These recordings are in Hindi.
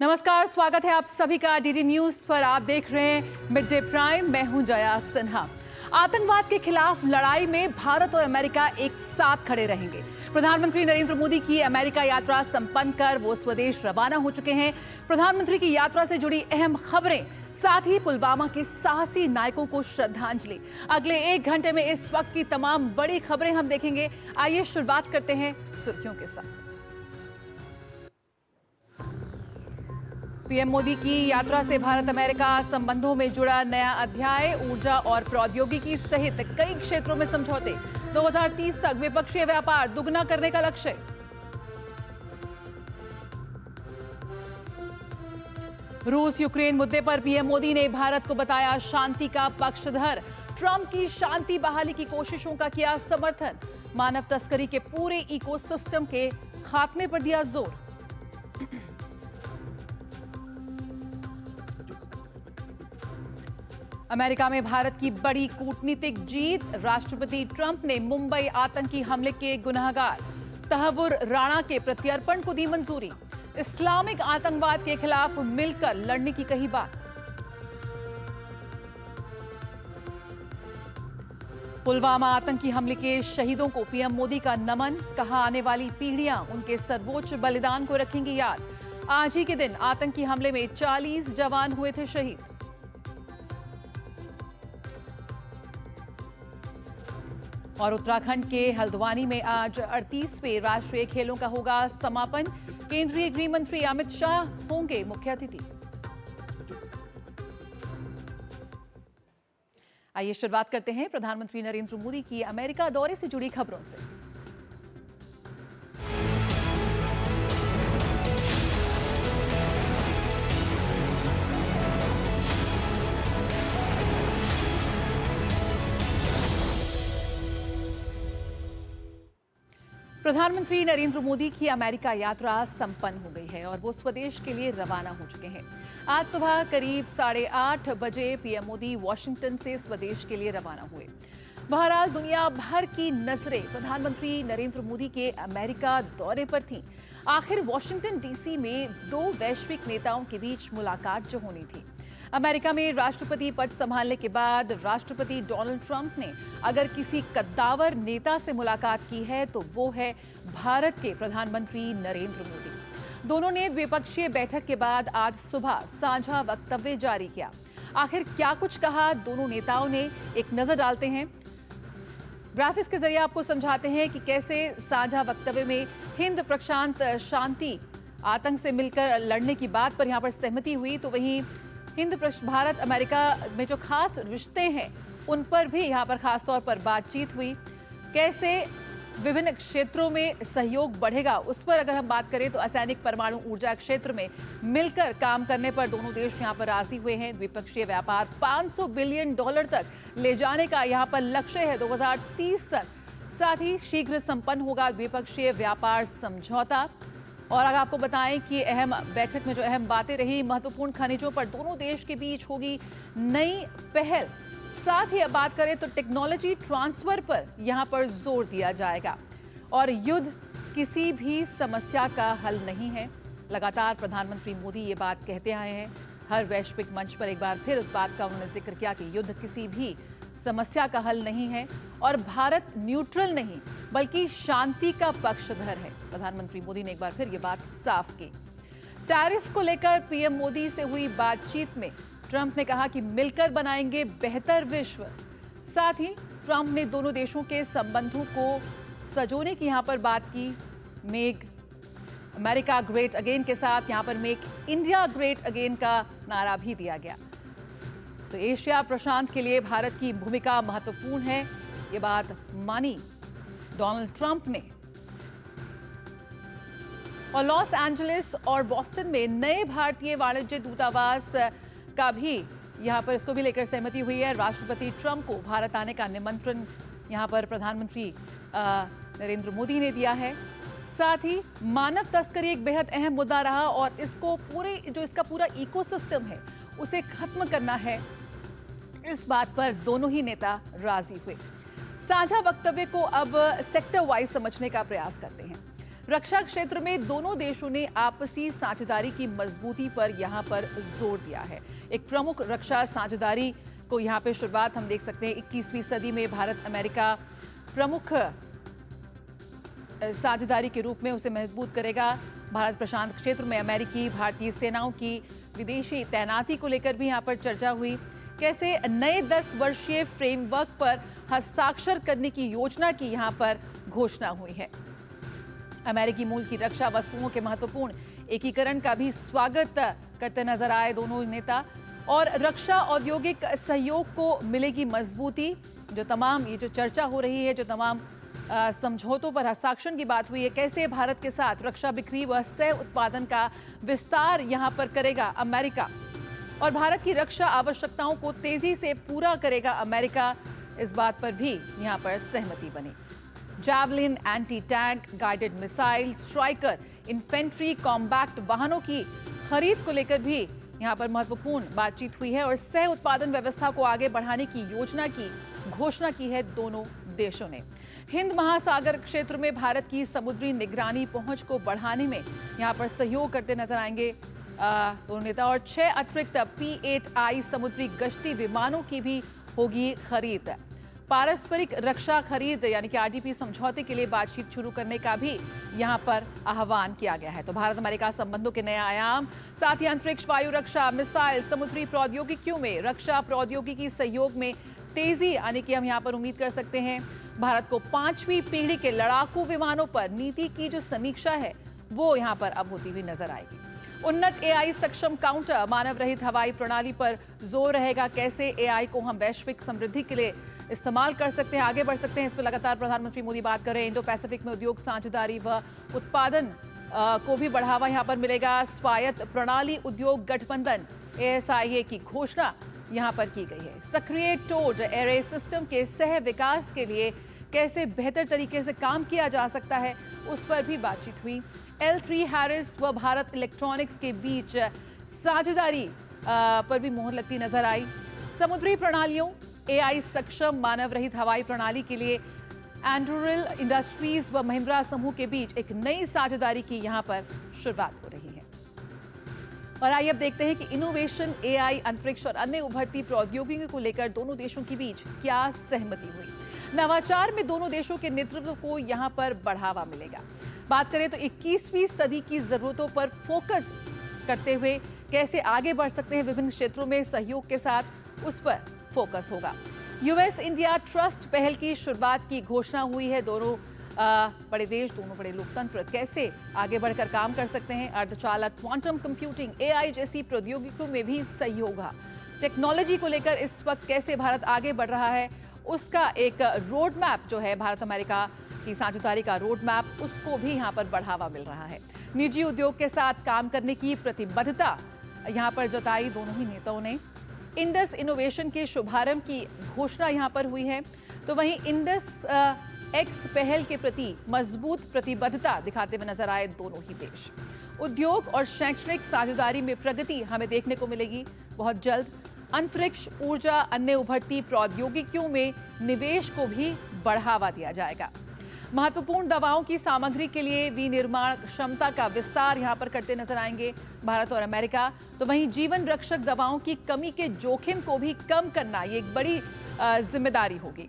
नमस्कार, स्वागत है आप सभी का डीडी न्यूज पर। आप देख रहे हैं मिड डे प्राइम। मैं हूं जया सिन्हा। आतंकवाद के खिलाफ लड़ाई में भारत और अमेरिका एक साथ खड़े रहेंगे। प्रधानमंत्री नरेंद्र मोदी की अमेरिका यात्रा संपन्न कर वो स्वदेश रवाना हो चुके हैं। प्रधानमंत्री की यात्रा से जुड़ी अहम खबरें, साथ ही पुलवामा के साहसी नायकों को श्रद्धांजलि। अगले 1 घंटे में इस वक्त की तमाम बड़ी खबरें हम देखेंगे। आइए शुरुआत करते हैं सुर्खियों के साथ। पीएम मोदी की यात्रा से भारत अमेरिका संबंधों में जुड़ा नया अध्याय। ऊर्जा और प्रौद्योगिकी सहित कई क्षेत्रों में समझौते। 2030 तक द्विपक्षीय व्यापार दुगना करने का लक्ष्य। रूस यूक्रेन मुद्दे पर पीएम मोदी ने भारत को बताया शांति का पक्षधर। ट्रंप की शांति बहाली की कोशिशों का किया समर्थन। मानव तस्करी के पूरे इकोसिस्टम के खात्मे पर दिया जोर। अमेरिका में भारत की बड़ी कूटनीतिक जीत। राष्ट्रपति ट्रंप ने मुंबई आतंकी हमले के गुनहगार तहव्वुर राणा के प्रत्यर्पण को दी मंजूरी। इस्लामिक आतंकवाद के खिलाफ मिलकर लड़ने की कही बात। पुलवामा आतंकी हमले के शहीदों को पीएम मोदी का नमन। कहा, आने वाली पीढ़ियां उनके सर्वोच्च बलिदान को रखेंगी याद। आज ही के दिन आतंकी हमले में 40 जवान हुए थे शहीद। और उत्तराखंड के हल्द्वानी में आज 38वें राष्ट्रीय खेलों का होगा समापन। केंद्रीय गृह मंत्री अमित शाह होंगे मुख्य अतिथि। आइए शुरुआत करते हैं प्रधानमंत्री नरेंद्र मोदी की अमेरिका दौरे से जुड़ी खबरों से। प्रधानमंत्री नरेंद्र मोदी की अमेरिका यात्रा संपन्न हो गई है और वो स्वदेश के लिए रवाना हो चुके हैं। आज सुबह करीब 8:30 बजे पीएम मोदी वॉशिंगटन से स्वदेश के लिए रवाना हुए। बहरहाल दुनिया भर की नजरें प्रधानमंत्री नरेंद्र मोदी के अमेरिका दौरे पर थीं। आखिर वॉशिंगटन डीसी में 2 वैश्विक नेताओं के बीच मुलाकात जो होनी थी। अमेरिका में राष्ट्रपति पद संभालने के बाद राष्ट्रपति डोनाल्ड ट्रंप ने अगर किसी कद्दावर नेता से मुलाकात की है तो वो है भारत के प्रधानमंत्री नरेंद्र मोदी। दोनों ने द्विपक्षीय बैठक के बाद आज सुबह साझा वक्तव्य जारी किया। आखिर क्या कुछ कहा दोनों नेताओं ने, एक नजर डालते हैं। ग्राफिक्स के जरिए आपको समझाते हैं कि कैसे साझा वक्तव्य में हिंद प्रशांत शांति आतंक से मिलकर लड़ने की बात पर यहां पर सहमति हुई, तो वहीं हिंद भारत अमेरिका में जो खास रिश्ते हैं उन पर भी यहां पर खास तौर पर बातचीत हुई। कैसे विभिन्न क्षेत्रों में सहयोग बढ़ेगा उस पर अगर हम बात करें तो असैनिक परमाणु ऊर्जा क्षेत्र में मिलकर काम करने पर दोनों देश यहां पर राजी हुए हैं। द्विपक्षीय व्यापार $500 बिलियन तक ले जाने का यहां पर लक्ष्य है 2030 तक। साथ ही शीघ्र संपन्न होगा द्विपक्षीय व्यापार समझौता। और अगर आपको बताएं कि अहम बैठक में जो अहम बातें रही, महत्वपूर्ण खनिजों पर दोनों देश के बीच होगी नई पहल। साथ ही अब बात करें तो टेक्नोलॉजी ट्रांसफर पर यहां पर जोर दिया जाएगा। और युद्ध किसी भी समस्या का हल नहीं है। लगातार प्रधानमंत्री मोदी ये बात कहते आए हैं। हर वैश्विक मंच पर एक बार फिर इस बात का उन्होंने जिक्र किया कि युद्ध किसी भी समस्या का हल नहीं है और भारत न्यूट्रल नहीं बल्कि शांति का पक्षधर है। प्रधानमंत्री मोदी ने एक बार फिर ये बात साफ की। टैरिफ को लेकर पीएम मोदी से हुई बातचीत में ट्रंप ने कहा कि मिलकर बनाएंगे बेहतर विश्व। साथ ही ट्रंप ने दोनों देशों के संबंधों को सजोने की यहां पर बात की। मेक अमेरिका ग्रेट अगेन के साथ यहां पर मेक इंडिया ग्रेट अगेन का नारा भी दिया गया। तो एशिया प्रशांत के लिए भारत की भूमिका महत्वपूर्ण है, ये बात मानी डोनाल्ड ट्रंप ने। और लॉस एंजलिस और बॉस्टन में नए भारतीय वाणिज्य दूतावास का भी यहां पर इसको भी लेकर सहमति हुई है। राष्ट्रपति ट्रंप को भारत आने का निमंत्रण यहां पर प्रधानमंत्री नरेंद्र मोदी ने दिया है। साथ ही मानव तस्करी एक बेहद अहम मुद्दा रहा और इसको इसका पूरा इकोसिस्टम है उसे खत्म करना है, इस बात पर दोनों ही नेता राजी हुए। साझा वक्तव्य को अब सेक्टर वाइज समझने का प्रयास करते हैं। रक्षा क्षेत्र में दोनों देशों ने आपसी साझेदारी की मजबूती पर यहां पर जोर दिया है। एक प्रमुख रक्षा साझेदारी को यहां पे शुरुआत हम देख सकते हैं। 21वीं सदी में भारत अमेरिका प्रमुख साझेदारी के रूप में उसे मजबूत करेगा। भारत प्रशांत क्षेत्र में अमेरिकी भारतीय सेनाओं की विदेशी तैनाती को लेकर भी यहां पर चर्चा हुई। कैसे नए 10 वर्षीय फ्रेमवर्क पर हस्ताक्षर करने की योजना की यहां पर घोषणा हुई है। अमेरिकी मूल की रक्षा वस्तुओं के महत्वपूर्ण एकीकरण का भी स्वागत करते नजर आए दोनों नेता। और रक्षा औद्योगिक सहयोग को मिलेगी मजबूती। जो तमाम ये जो चर्चा हो रही है, जो तमाम समझौतों पर हस्ताक्षर की बात हुई है, कैसे भारत के साथ रक्षा बिक्री व सह उत्पादन का विस्तार यहां पर करेगा अमेरिका और भारत की रक्षा आवश्यकताओं को तेजी से पूरा करेगा अमेरिका, इस बात पर भी यहां पर सहमति बनी। Javelin, anti tank, guided missile, striker, infantry, combat वाहनों की खरीद को लेकर भी यहां पर महत्वपूर्ण बातचीत हुई है और सह उत्पादन व्यवस्था को आगे बढ़ाने की योजना की घोषणा की है दोनों देशों ने। हिंद महासागर क्षेत्र में भारत की समुद्री निगरानी पहुंच को बढ़ाने में यहां पर सहयोग करते नजर आएंगे दोनों नेता। और 6 अतिरिक्त P-8I समुद्री गश्ती विमानों की भी होगी खरीद। पारस्परिक रक्षा खरीद यानी कि RDP समझौते के लिए बातचीत शुरू करने का भी यहां पर आह्वान किया गया है। तो भारत अमेरिका संबंधों के नए आयाम, साथ ही अंतरिक्ष, वायु रक्षा, मिसाइल, समुद्री प्रौद्योगिकियों में रक्षा प्रौद्योगिकी सहयोग में तेजी आने की हम यहां पर उम्मीद कर सकते हैं। भारत को 5वीं पीढ़ी के लड़ाकू विमानों पर नीति की जो समीक्षा है वो यहां पर अब होती हुई नजर आएगी। उन्नत AI सक्षम काउंटर, मानव रहित हवाई प्रणाली पर जोर रहेगा। कैसे AI को हम वैश्विक समृद्धि के लिए इस्तेमाल कर सकते हैं, आगे बढ़ सकते हैं, इस पर लगातार प्रधानमंत्री मोदी बात कर रहे हैं। इंडो पैसिफिक में उद्योग साझेदारी व उत्पादन को भी बढ़ावा यहां पर मिलेगा। स्वायत्त प्रणाली उद्योग गठबंधन ASIA की घोषणा यहां पर की गई है। सक्रिय टोड एरे सिस्टम के सह विकास के लिए कैसे बेहतर तरीके से काम किया जा सकता है, उस पर भी बातचीत हुई। L3 हैरिस व भारत इलेक्ट्रॉनिक्स के बीच साझेदारी पर भी मोहर लगती नजर आई। समुद्री प्रणालियों, AI सक्षम मानव रहित हवाई प्रणाली के लिए एंड्यूरल इंडस्ट्रीज व महिंद्रा समूह के बीच एक नई साझेदारी की यहां पर शुरुआत हो रही है। और आइए अब देखते हैं कि इनोवेशन, AI, अंतरिक्ष और अन्य उभरती प्रौद्योगिकियों को लेकर दोनों देशों के बीच क्या सहमति हुई। नवाचार में दोनों देशों के नेतृत्व को यहां पर बढ़ावा मिलेगा। बात करें तो 21वीं सदी की जरूरतों पर फोकस करते हुए कैसे आगे बढ़ सकते हैं विभिन्न क्षेत्रों में सहयोग के साथ, उस पर फोकस होगा। US इंडिया ट्रस्ट पहल की शुरुआत की घोषणा हुई है। दोनों बड़े देश, दोनों बड़े लोकतंत्र कैसे आगे बढ़कर काम कर सकते हैं। अर्धचालक, क्वांटम कंप्यूटिंग, AI जैसी प्रौद्योगिकियों में भी सहयोग। टेक्नोलॉजी को लेकर इस वक्त कैसे भारत आगे बढ़ रहा है, उसका एक रोड मैप जो है, भारत अमेरिका की साझेदारी का रोड मैप, उसको भी यहां पर बढ़ावा मिल रहा है। निजी उद्योग के साथ काम करने की प्रतिबद्धता यहां पर जताई दोनों ही नेताओं ने। इंडस इनोवेशन के शुभारंभ की घोषणा यहां पर हुई है। तो वहीं इंडस एक्स पहल के प्रति मजबूत प्रतिबद्धता दिखाते हुए नजर आए दोनों ही देश। उद्योग और शैक्षणिक साझेदारी में प्रगति हमें देखने को मिलेगी बहुत जल्द। अंतरिक्ष, ऊर्जा, अन्य उभरती प्रौद्योगिकियों में निवेश को भी बढ़ावा दिया जाएगा। महत्वपूर्ण दवाओं की सामग्री के लिए विनिर्माण क्षमता का विस्तार यहां पर करते नजर आएंगे भारत और अमेरिका। तो वहीं जीवन रक्षक दवाओं की कमी के जोखिम को भी कम करना, ये एक बड़ी जिम्मेदारी होगी।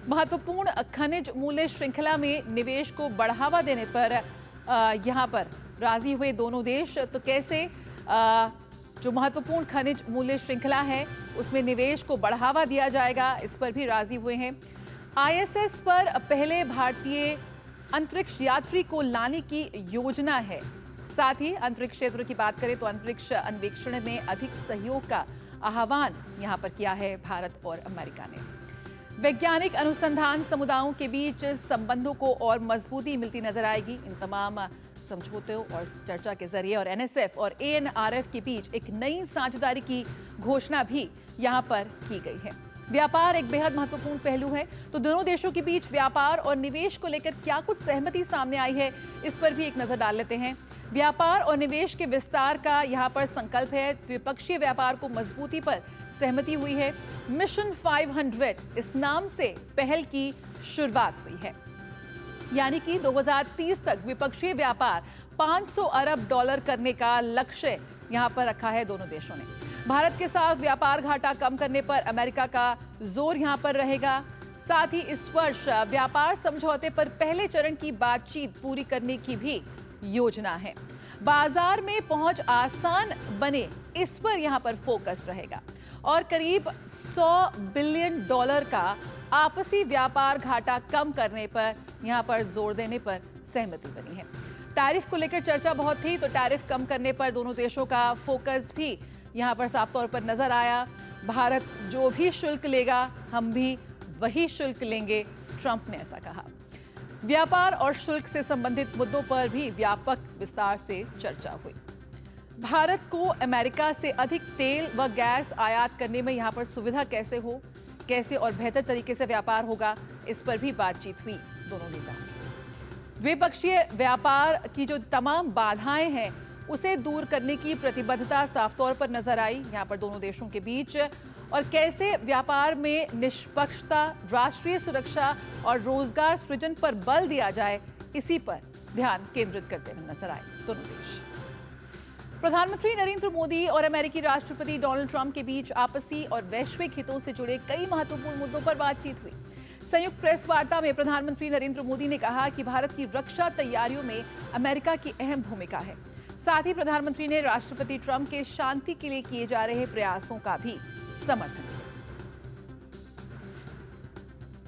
महत्वपूर्ण खनिज मूल्य श्रृंखला में निवेश को बढ़ावा देने पर यहां पर राजी हुए दोनों देश। तो कैसे जो महत्वपूर्ण खनिज मूल्य श्रृंखला है उसमें निवेश को बढ़ावा दिया जाएगा, इस पर भी राजी हुए हैं। ISS पर पहले भारतीय अंतरिक्ष यात्री को लाने की योजना है। साथ ही अंतरिक्ष क्षेत्र की बात करें तो अंतरिक्ष अन्वेषण में अधिक सहयोग का आह्वान यहां पर किया है भारत और अमेरिका ने। वैज्ञानिक अनुसंधान समुदायों के बीच संबंधों को और मजबूती मिलती नजर आएगी इन तमाम समझौतों और चर्चा के जरिए। और NSF और ANRF के बीच एक नई साझेदारी की घोषणा भी यहां पर की गई है। व्यापार एक बेहद महत्वपूर्ण पहलू है। तो दोनों देशों के बीच व्यापार और निवेश को लेकर क्या कुछ सहमति सामने आई है, इस पर भी एक नजर डाल लेते हैं। व्यापार और निवेश के विस्तार का यहां पर संकल्प है। द्विपक्षीय व्यापार को मजबूती पर सहमति हुई है। मिशन 500 इस नाम से पहल की शुरुआत हुई है। यानी कि 2030 तक द्विपक्षीय व्यापार 500 अरब डॉलर करने का लक्ष्य यहां पर रखा है दोनों देशों ने। भारत के साथ व्यापार घाटा कम करने पर अमेरिका का जोर यहां पर रहेगा। साथ ही इस वर्ष व्यापार समझौते पर पहले चरण की बातचीत पूरी करने की भी योजना है। बाजार में पहुंच आसान बने, इस पर यहां पर फोकस रहेगा और करीब 100 बिलियन डॉलर का आपसी व्यापार घाटा कम करने पर यहां पर जोर देने पर सहमति बनी है। टैरिफ को लेकर चर्चा बहुत थी, तो टैरिफ कम करने पर दोनों देशों का फोकस भी यहां पर साफ तौर पर नजर आया। भारत जो भी शुल्क लेगा, हम भी वही शुल्क लेंगे, ट्रंप ने ऐसा कहा। व्यापार और शुल्क से संबंधित मुद्दों पर भी व्यापक विस्तार से चर्चा हुई। भारत को अमेरिका से अधिक तेल व गैस आयात करने में यहां पर सुविधा कैसे और बेहतर तरीके से व्यापार होगा, इस पर भी बातचीत हुई दोनों नेताओं की। द्विपक्षीय व्यापार की जो तमाम बाधाएं हैं उसे दूर करने की प्रतिबद्धता साफ तौर पर नजर आई यहां पर दोनों देशों के बीच, और कैसे व्यापार में निष्पक्षता, राष्ट्रीय सुरक्षा और रोजगार सृजन पर बल दिया जाए, इसी पर ध्यान केंद्रित करते हुए नजर आए दोनों देश। प्रधानमंत्री नरेंद्र मोदी और अमेरिकी राष्ट्रपति डोनाल्ड ट्रंप के बीच आपसी और वैश्विक हितों से जुड़े कई महत्वपूर्ण मुद्दों पर बातचीत हुई। संयुक्त प्रेस वार्ता में प्रधानमंत्री नरेंद्र मोदी ने कहा कि भारत की रक्षा तैयारियों में अमेरिका की अहम भूमिका है। साथ ही प्रधानमंत्री ने राष्ट्रपति ट्रंप के शांति के लिए किए जा रहे प्रयासों का भी समर्थन किया।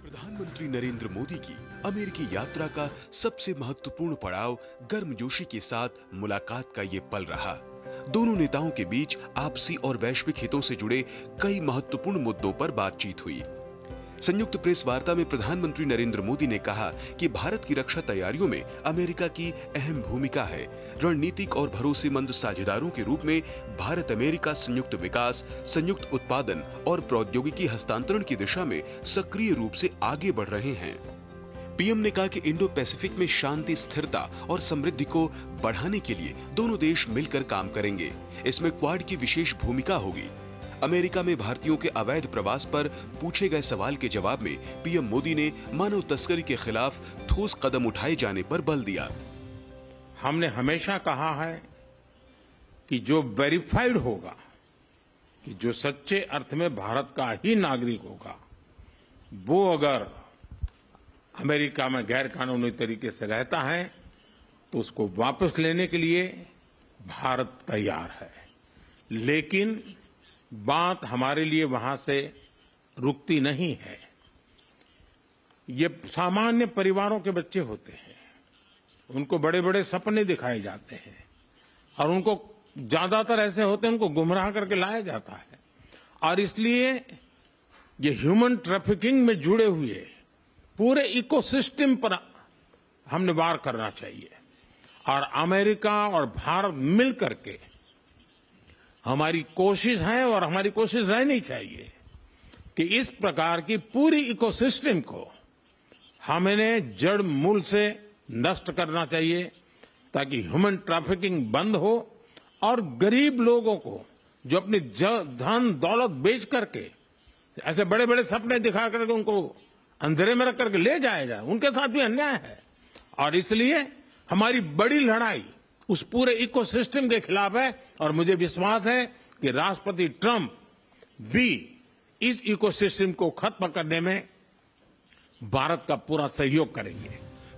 प्रधानमंत्री नरेंद्र मोदी की अमेरिकी यात्रा का सबसे महत्वपूर्ण पड़ाव गर्मजोशी के साथ मुलाकात का ये पल रहा। दोनों नेताओं के बीच आपसी और वैश्विक हितों से जुड़े कई महत्वपूर्ण मुद्दों पर बातचीत हुई। संयुक्त प्रेस वार्ता में प्रधानमंत्री नरेंद्र मोदी ने कहा कि भारत की रक्षा तैयारियों में अमेरिका की अहम भूमिका है। रणनीतिक और भरोसेमंद साझेदारों के रूप में भारत अमेरिका संयुक्त विकास, संयुक्त उत्पादन और प्रौद्योगिकी हस्तांतरण की दिशा में सक्रिय रूप से आगे बढ़ रहे हैं। पीएम ने कहा कि इंडो पैसिफिक में शांति, स्थिरता और समृद्धि को बढ़ाने के लिए दोनों देश मिलकर काम करेंगे। इसमें क्वाड की विशेष भूमिका होगी। अमेरिका में भारतीयों के अवैध प्रवास पर पूछे गए सवाल के जवाब में पीएम मोदी ने मानव तस्करी के खिलाफ ठोस कदम उठाए जाने पर बल दिया। हमने हमेशा कहा है कि जो वेरीफाइड होगा, कि जो सच्चे अर्थ में भारत का ही नागरिक होगा, वो अगर अमेरिका में गैर कानूनी तरीके से रहता है तो उसको वापस लेने के लिए भारत तैयार है। लेकिन बात हमारे लिए वहां से रुकती नहीं है। ये सामान्य परिवारों के बच्चे होते हैं, उनको बड़े बड़े सपने दिखाए जाते हैं और उनको ज्यादातर ऐसे होते हैं, उनको गुमराह करके लाया जाता है। और इसलिए ये ह्यूमन ट्रैफिकिंग में जुड़े हुए पूरे इकोसिस्टम पर हमने वार करना चाहिए। और अमेरिका और भारत मिल करके हमारी कोशिश है और हमारी कोशिश रहनी चाहिए कि इस प्रकार की पूरी इकोसिस्टम को हमें जड़ मूल से नष्ट करना चाहिए, ताकि ह्यूमन ट्रैफिकिंग बंद हो और गरीब लोगों को जो अपनी धन दौलत बेच करके ऐसे बड़े बड़े सपने दिखा करके उनको अंधेरे में रख करके ले जाया जाए, उनके साथ भी अन्याय है। और इसलिए हमारी बड़ी लड़ाई उस पूरे इकोसिस्टम के खिलाफ है। और मुझे विश्वास है कि राष्ट्रपति ट्रंप भी इस इकोसिस्टम को खत्म करने में भारत का पूरा सहयोग करेंगे।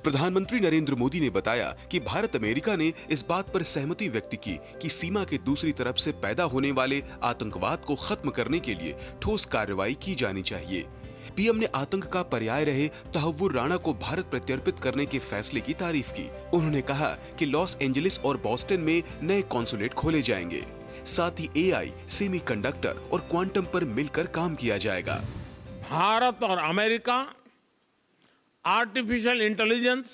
प्रधानमंत्री नरेंद्र मोदी ने बताया कि भारत अमेरिका ने इस बात पर सहमति व्यक्त की कि सीमा के दूसरी तरफ से पैदा होने वाले आतंकवाद को खत्म करने के लिए ठोस कार्रवाई की जानी चाहिए। पीएम ने आतंक का पर्याय रहे तहव्वुर राणा को भारत प्रत्यर्पित करने के फैसले की तारीफ की। उन्होंने कहा कि लॉस एंजलिस और बॉस्टन में नए कॉन्सुलेट खोले जाएंगे। साथ ही एआई, सेमीकंडक्टर और क्वांटम पर मिलकर काम किया जाएगा। भारत और America artificial intelligence,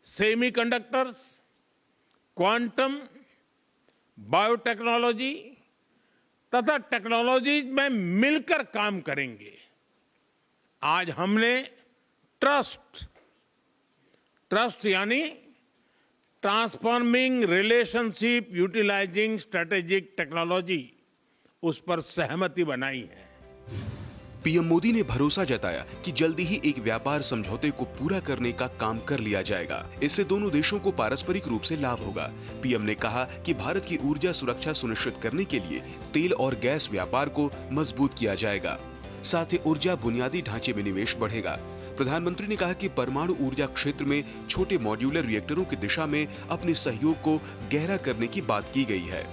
semiconductors, quantum, biotechnology तथा टेक्नोलॉजी में मिलकर काम करेंगे। आज हमने ट्रस्ट यानी transforming relationship utilizing strategic technology, उस पर सहमति बनाई है। पीएम मोदी ने भरोसा जताया कि जल्दी ही एक व्यापार समझौते को पूरा करने का काम कर लिया जाएगा। इससे दोनों देशों को पारस्परिक रूप से लाभ होगा। पीएम ने कहा कि भारत की ऊर्जा सुरक्षा सुनिश्चित करने के लिए तेल और गैस व्यापार को मजबूत किया जाएगा। साथ ही ऊर्जा बुनियादी ढांचे में निवेश बढ़ेगा। प्रधानमंत्री ने कहा कि परमाणु ऊर्जा क्षेत्र में छोटे मॉड्यूलर रिएक्टरों की दिशा में अपने सहयोग को गहरा करने की बात की गई है।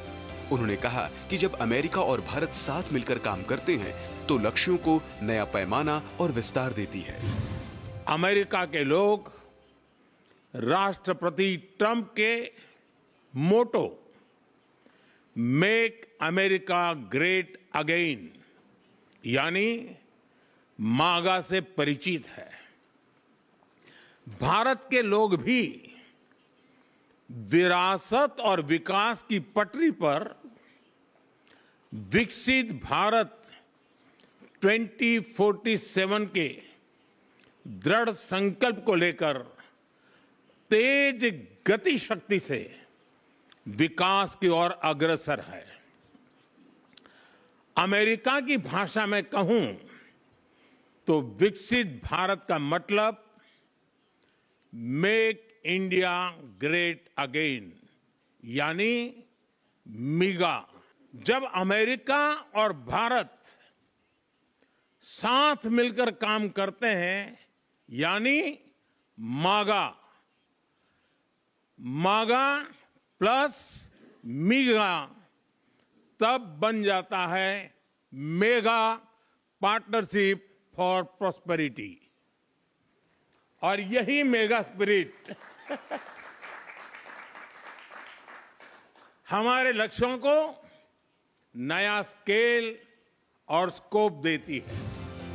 उन्होंने कहा कि जब अमेरिका और भारत साथ मिलकर काम करते हैं तो लक्ष्यों को नया पैमाना और विस्तार देती है। अमेरिका के लोग राष्ट्रपति ट्रंप के मोटो मेक अमेरिका ग्रेट अगेन यानी मागा से परिचित है। भारत के लोग भी विरासत और विकास की पटरी पर विकसित भारत 2047 के दृढ़ संकल्प को लेकर तेज गति शक्ति से विकास की ओर अग्रसर है। अमेरिका की भाषा में कहूं तो विकसित भारत का मतलब मेक इंडिया ग्रेट अगेन यानी मिगा। जब अमेरिका और भारत साथ मिलकर काम करते हैं यानी मागा, मागा प्लस मिगा, तब बन जाता है मेगा पार्टनरशिप फॉर प्रॉस्पेरिटी। और यही मेगा स्पिरिट हमारे लक्ष्यों को नया स्केल और स्कोप देती है।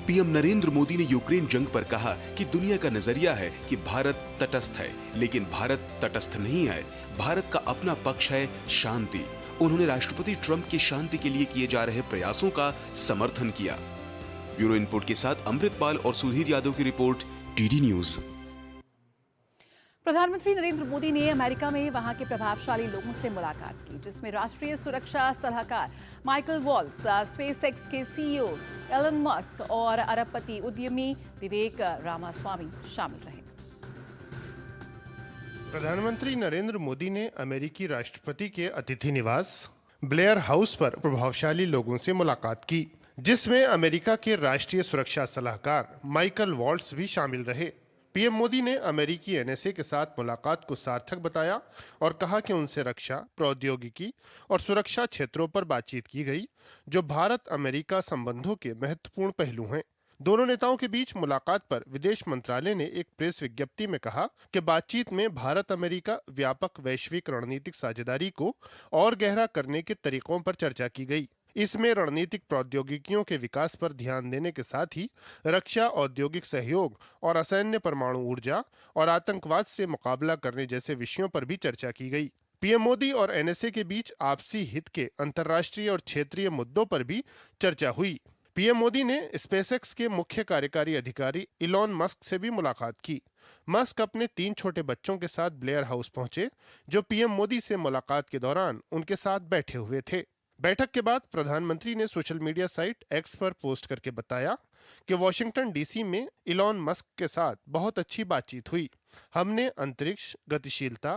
पीएम नरेंद्र मोदी ने यूक्रेन जंग पर कहा कि दुनिया का नजरिया है कि भारत तटस्थ है, लेकिन भारत तटस्थ नहीं है। भारत का अपना पक्ष है शांति। उन्होंने राष्ट्रपति ट्रंप की शांति के लिए किए जा रहे प्रयासों का समर्थन किया। ब्यूरो इनपुट के साथ अमृतपाल और सुधीर यादव की रिपोर्ट, डीडी न्यूज। प्रधानमंत्री नरेंद्र मोदी ने अमेरिका में वहां के प्रभावशाली लोगों से मुलाकात की, जिसमें राष्ट्रीय सुरक्षा सलाहकार माइकल वॉल्स, स्पेसएक्स के सीईओ एलन मस्क और अरबपति उद्यमी विवेक रामास्वामी शामिल रहे। प्रधानमंत्री नरेंद्र मोदी ने अमेरिकी राष्ट्रपति के अतिथि निवास ब्लेयर हाउस पर प्रभावशाली लोगों से मुलाकात की, जिसमें अमेरिका के राष्ट्रीय सुरक्षा सलाहकार माइकल वॉल्स भी शामिल रहे। पीएम मोदी ने अमेरिकी एनएसए के साथ मुलाकात को सार्थक बताया और कहा कि उनसे रक्षा, प्रौद्योगिकी और सुरक्षा क्षेत्रों पर बातचीत की गई, जो भारत अमेरिका संबंधों के महत्वपूर्ण पहलू हैं। दोनों नेताओं के बीच मुलाकात पर विदेश मंत्रालय ने एक प्रेस विज्ञप्ति में कहा कि बातचीत में भारत अमेरिका व्यापक वैश्विक रणनीतिक साझेदारी को और गहरा करने के तरीकों पर चर्चा की गई। इसमें रणनीतिक प्रौद्योगिकियों के विकास पर ध्यान देने के साथ ही रक्षा, औद्योगिक सहयोग और असैन्य परमाणु ऊर्जा और आतंकवाद से मुकाबला करने जैसे विषयों पर भी चर्चा की गई। पीएम मोदी और एनएसए के बीच आपसी हित के अंतर्राष्ट्रीय और क्षेत्रीय मुद्दों पर भी चर्चा हुई। पीएम मोदी ने स्पेसएक्स के मुख्य कार्यकारी अधिकारी इलॉन मस्क से भी मुलाकात की। मस्क अपने 3 छोटे बच्चों के साथ ब्लेयर हाउस पहुंचे, जो पीएम मोदी से मुलाकात के दौरान उनके साथ बैठे हुए थे। बैठक के बाद प्रधानमंत्री ने सोशल मीडिया साइट एक्स पर पोस्ट करके बताया कि वॉशिंगटन डीसी में इलॉन मस्क के साथ बहुत अच्छी बातचीत हुई। हमने अंतरिक्ष, गतिशीलता,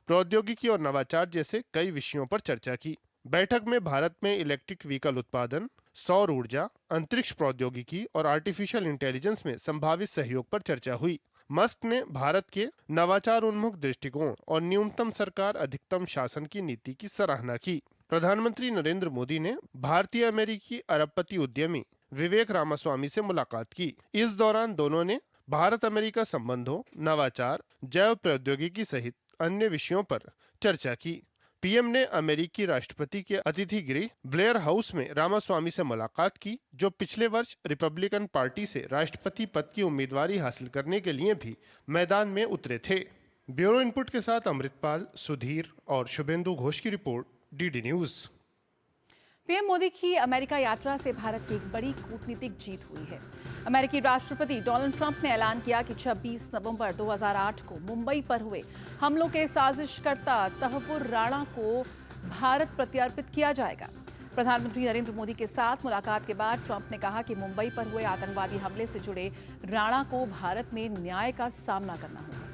प्रौद्योगिकी और नवाचार जैसे कई विषयों पर चर्चा की। बैठक में भारत में इलेक्ट्रिक व्हीकल उत्पादन, सौर ऊर्जा, अंतरिक्ष प्रौद्योगिकी और आर्टिफिशियल इंटेलिजेंस में संभावित सहयोग पर चर्चा हुई। मस्क ने भारत के नवाचार उन्मुख दृष्टिकोण और न्यूनतम सरकार अधिकतम शासन की नीति की सराहना की। प्रधानमंत्री नरेंद्र मोदी ने भारतीय अमेरिकी अरबपति उद्यमी विवेक रामास्वामी से मुलाकात की। इस दौरान दोनों ने भारत अमेरिका संबंधों, नवाचार, जैव प्रौद्योगिकी सहित अन्य विषयों पर चर्चा की। पीएम ने अमेरिकी राष्ट्रपति के अतिथि गृह ब्लेयर हाउस में रामास्वामी से मुलाकात की, जो पिछले वर्ष रिपब्लिकन पार्टी से राष्ट्रपति पद की उम्मीदवारी हासिल करने के लिए भी मैदान में उतरे थे। ब्यूरो इनपुट के साथ अमृतपाल, सुधीर और शुभेंदु घोष की report, DD news. PM Modi की अमेरिका यात्रा से भारत की एक बड़ी कूटनीतिक जीत हुई है। अमेरिकी राष्ट्रपति डोनाल्ड ट्रंप ने ऐलान किया कि 26 नवंबर 2008 को मुंबई पर हुए हमलों के साजिशकर्ता तहव्वुर राणा को भारत प्रत्यर्पित किया जाएगा। प्रधानमंत्री नरेंद्र मोदी के साथ मुलाकात के बाद ट्रंप ने कहा कि मुंबई पर हुए आतंकवादी हमले से जुड़े राणा को भारत में न्याय का सामना करना होगा।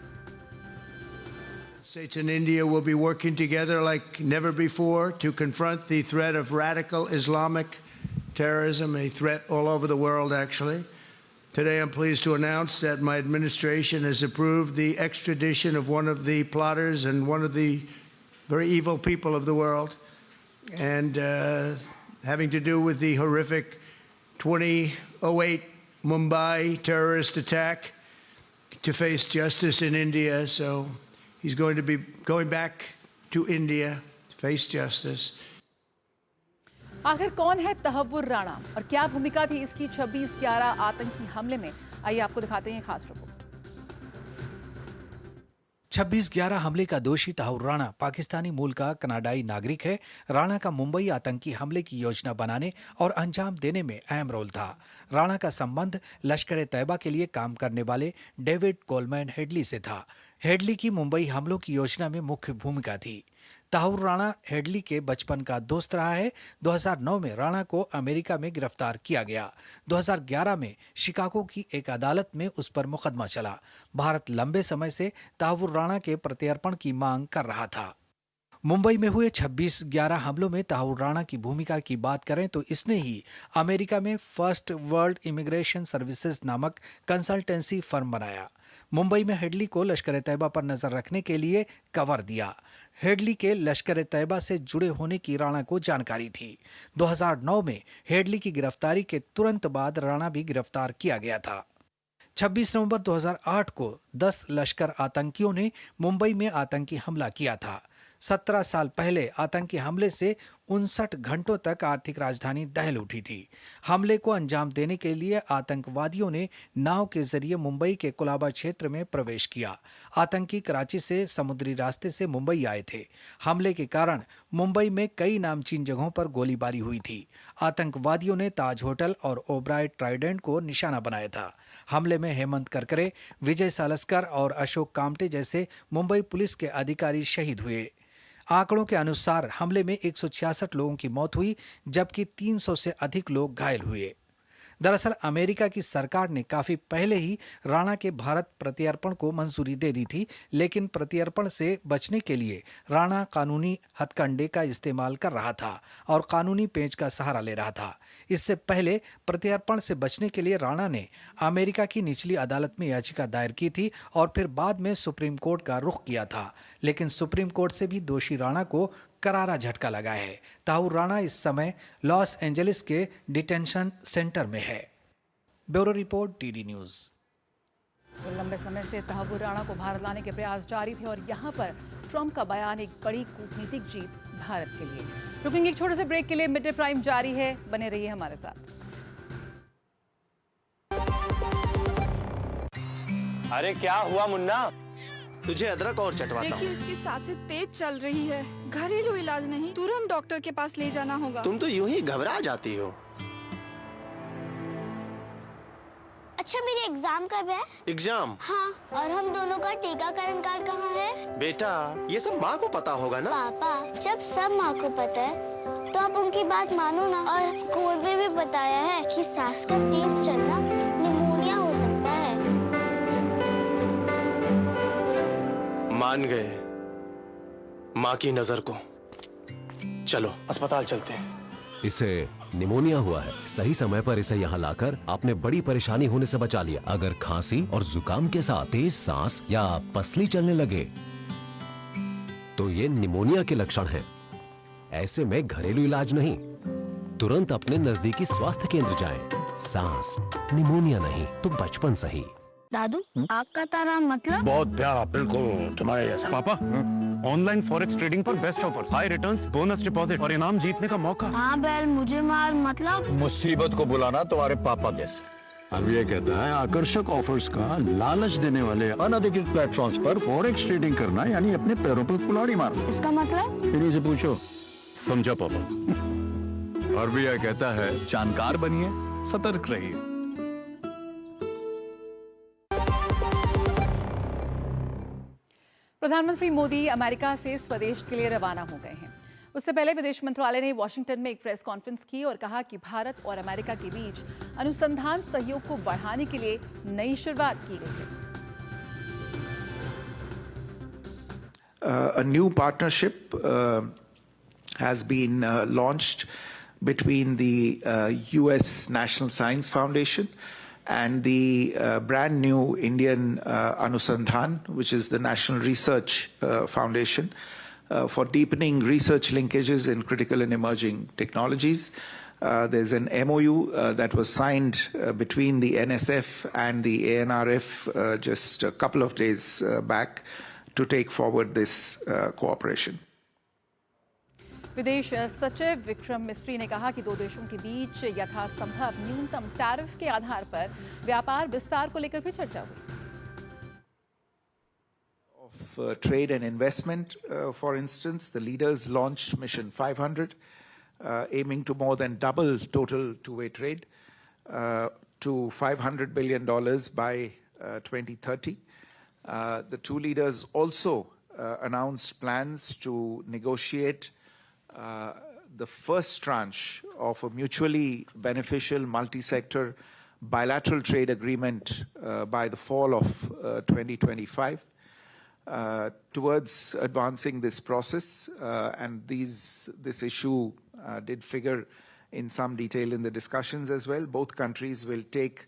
States and India will be working together like never before to confront the threat of radical Islamic terrorism, a threat all over the world, actually. Today, I'm pleased to announce that my administration has approved the extradition of one of the plotters and one of the very evil people of the world, and having to do with the horrific 2008 Mumbai terrorist attack, to face justice in India. So he's going to be going back to India to face justice. आखिर कौन है तहव्वुर राणा और क्या भूमिका थी इसकी 26/11 आतंकी हमले में? आइए आपको दिखाते हैं खास रिपोर्ट। 26/11 हमले का दोषी तहव्वुर राणा पाकिस्तानी मूल का कनाडाई नागरिक है। राणा का मुंबई आतंकी हमले की योजना बनाने और अंजाम देने में अहम रोल था। राणा का संबंध लश्कर तैयबा के लिए काम करने वाले डेविड कोलमैन हेडली से था। हेडली की मुंबई हमलों की योजना में मुख्य भूमिका थी। तहव्वुर राणा हेडली के बचपन का दोस्त रहा है। 2009 में राणा को अमेरिका में गिरफ्तार किया गया। 2011 में शिकागो की एक अदालत में उस पर मुकदमा चला। भारत लंबे समय से तहव्वुर राणा के प्रत्यर्पण की मांग कर रहा था। मुंबई में हुए 26/11 हमलों में तहव्वुर राणा की भूमिका की बात करें तो इसने ही अमेरिका में फर्स्ट वर्ल्ड इमिग्रेशन सर्विसेज नामक कंसल्टेंसी फर्म बनाया। मुंबई में हेडली को लश्कर तैयबा पर नजर रखने के लिए कवर दिया। हेडली के लश्कर तैयबा से जुड़े होने की राणा को जानकारी थी। 2009 में हेडली की गिरफ्तारी के तुरंत बाद राणा भी गिरफ्तार किया गया था। 26 नवंबर 2008 को 10 लश्कर आतंकियों ने मुंबई में आतंकी हमला किया था। 17 साल पहले आतंकी हमले से 59 घंटों तक आर्थिक राजधानी दहल उठी थी। हमले को अंजाम देने के लिए आतंकवादियों ने नाव के जरिए मुंबई के कुलाबा क्षेत्र में प्रवेश किया। आतंकी कराची से समुद्री रास्ते से मुंबई आए थे। हमले के कारण मुंबई में कई नामचीन जगहों पर गोलीबारी हुई थी। आतंकवादियों ने ताज होटल और ओबराय ट्राइडेंट को निशाना बनाया था। हमले में हेमंत करकरे, विजय सालस्कर और अशोक कामटे जैसे मुंबई पुलिस के अधिकारी शहीद हुए। आंकड़ों के अनुसार हमले में 166 लोगों की मौत हुई, जबकि 300 से अधिक लोग घायल हुए। दरअसल अमेरिका की सरकार ने काफी पहले ही राणा के भारत प्रत्यर्पण को मंजूरी दे दी थी, लेकिन प्रत्यर्पण से बचने के लिए राणा कानूनी हथकंडे का इस्तेमाल कर रहा था और कानूनी पेंच का सहारा ले रहा था। इससे पहले प्रत्यर्पण से बचने के लिए राणा ने अमेरिका की निचली अदालत में याचिका दायर की थी और फिर बाद में सुप्रीम कोर्ट का रुख किया था, लेकिन सुप्रीम कोर्ट से भी दोषी राणा को करारा झटका लगा है। तहव्वुर राणा इस समय लॉस एंजलिस के डिटेंशन सेंटर में है। Bureau report, TD news. लंबे समय से तहव्वुर राणा को भारत लाने के प्रयास जारी थे और यहां पर ट्रंप का बयान एक बड़ी कूटनीतिक जीत भारत के लिए। रुकेंगे एक छोटे से ब्रेक के लिए। मिड डे प्राइम जारी है, बने रहिए हमारे साथ। अरे क्या हुआ मुन्ना? तुझे अदरक और चटवाता हूँ। देखिए इसकी सांसें तेज चल रही है। घरेलू इलाज नहीं, तुरंत डॉक्टर के पास ले जाना होगा। तुम तो यूं ही घबरा जाती हो। अच्छा मेरी एग्जाम कब है? एग्जाम? हाँ, और हम दोनों का टीकाकरण कार्ड कहाँ है? बेटा ये सब माँ को पता होगा ना। पापा जब सब माँ को पता है तो आप उनकी बात मानो ना। और स्कूल में भी बताया है कि सांस का तेज चलना निमोनिया हो सकता है। मान गए माँ की नजर को। चलो अस्पताल चलते हैं। इसे निमोनिया हुआ है। सही समय पर इसे यहाँ लाकर आपने बड़ी परेशानी होने से बचा लिया। अगर खांसी और जुकाम के साथ तेज सांस या पसली चलने लगे तो ये निमोनिया के लक्षण हैं। ऐसे में घरेलू इलाज नहीं, तुरंत अपने नजदीकी स्वास्थ्य केंद्र जाएं। सांस निमोनिया नहीं तो बचपन सही। दादू आपका तारा मतलब? बहुत प्यारा, बिल्कुल तुम्हारे जैसा। पापा ऑनलाइन फॉरेक्स ट्रेडिंग पर best offers, high returns, bonus deposit और इनाम जीतने का मौका। हाँ बैल मुझे मार मतलब? मुसीबत को बुलाना तुम्हारे पापा जैसे। अब ये कहता है आकर्षक ऑफर्स का लालच देने वाले अनधिकृत प्लेटफॉर्म्स पर फॉरेक्स ट्रेडिंग करना यानी अपने पैरों पर कुल्हाड़ी मारना। इसका मतलब? इन्हीं से पूछो। समझा पापा? आरबीआई कहता है जानकार बनिए, सतर्क रहिए। प्रधानमंत्री मोदी अमेरिका से स्वदेश के लिए रवाना हो गए हैं। उससे पहले विदेश मंत्रालय ने वॉशिंगटन में एक प्रेस कॉन्फ्रेंस की और कहा कि भारत और अमेरिका के बीच अनुसंधान सहयोग को बढ़ाने के लिए नई शुरुआत की गई है। A new partnership has been launched between the U.S. National Science Foundation and the brand new Indian Anusandhan, which is the National Research Foundation, for deepening research linkages in critical and emerging technologies. There's an MOU that was signed between the NSF and the ANRF just a couple of days back to take forward this cooperation. विदेश सचिव विक्रम मिस्त्री ने कहा कि दो देशों के बीच यथासंभव न्यूनतम टैरिफ के आधार पर व्यापार विस्तार को लेकर भी चर्चा हुई। Of trade and investment, for instance, the leaders launched Mission 500, aiming to more than double total two-way trade to $500 billion by 2030. The two leaders also announced plans to negotiate the first tranche of a mutually beneficial multi-sector bilateral trade agreement by the fall of 2025. Towards advancing this process, and this issue did figure in some detail in the discussions as well. Both countries will take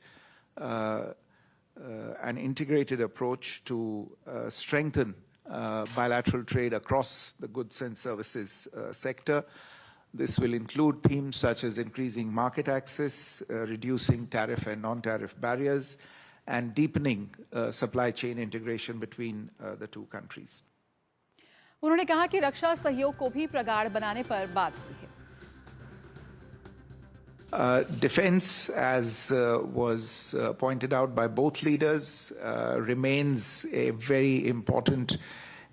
an integrated approach to strengthen bilateral trade across the goods and services sector. This will include themes such as increasing market access, reducing tariff and non-tariff barriers, and deepening supply chain integration between the two countries. उन्होंने कहा कि रक्षा सहयोग को भी प्रगाढ़ बनाने पर बात हुई है। Defense, as was pointed out by both leaders, remains a very important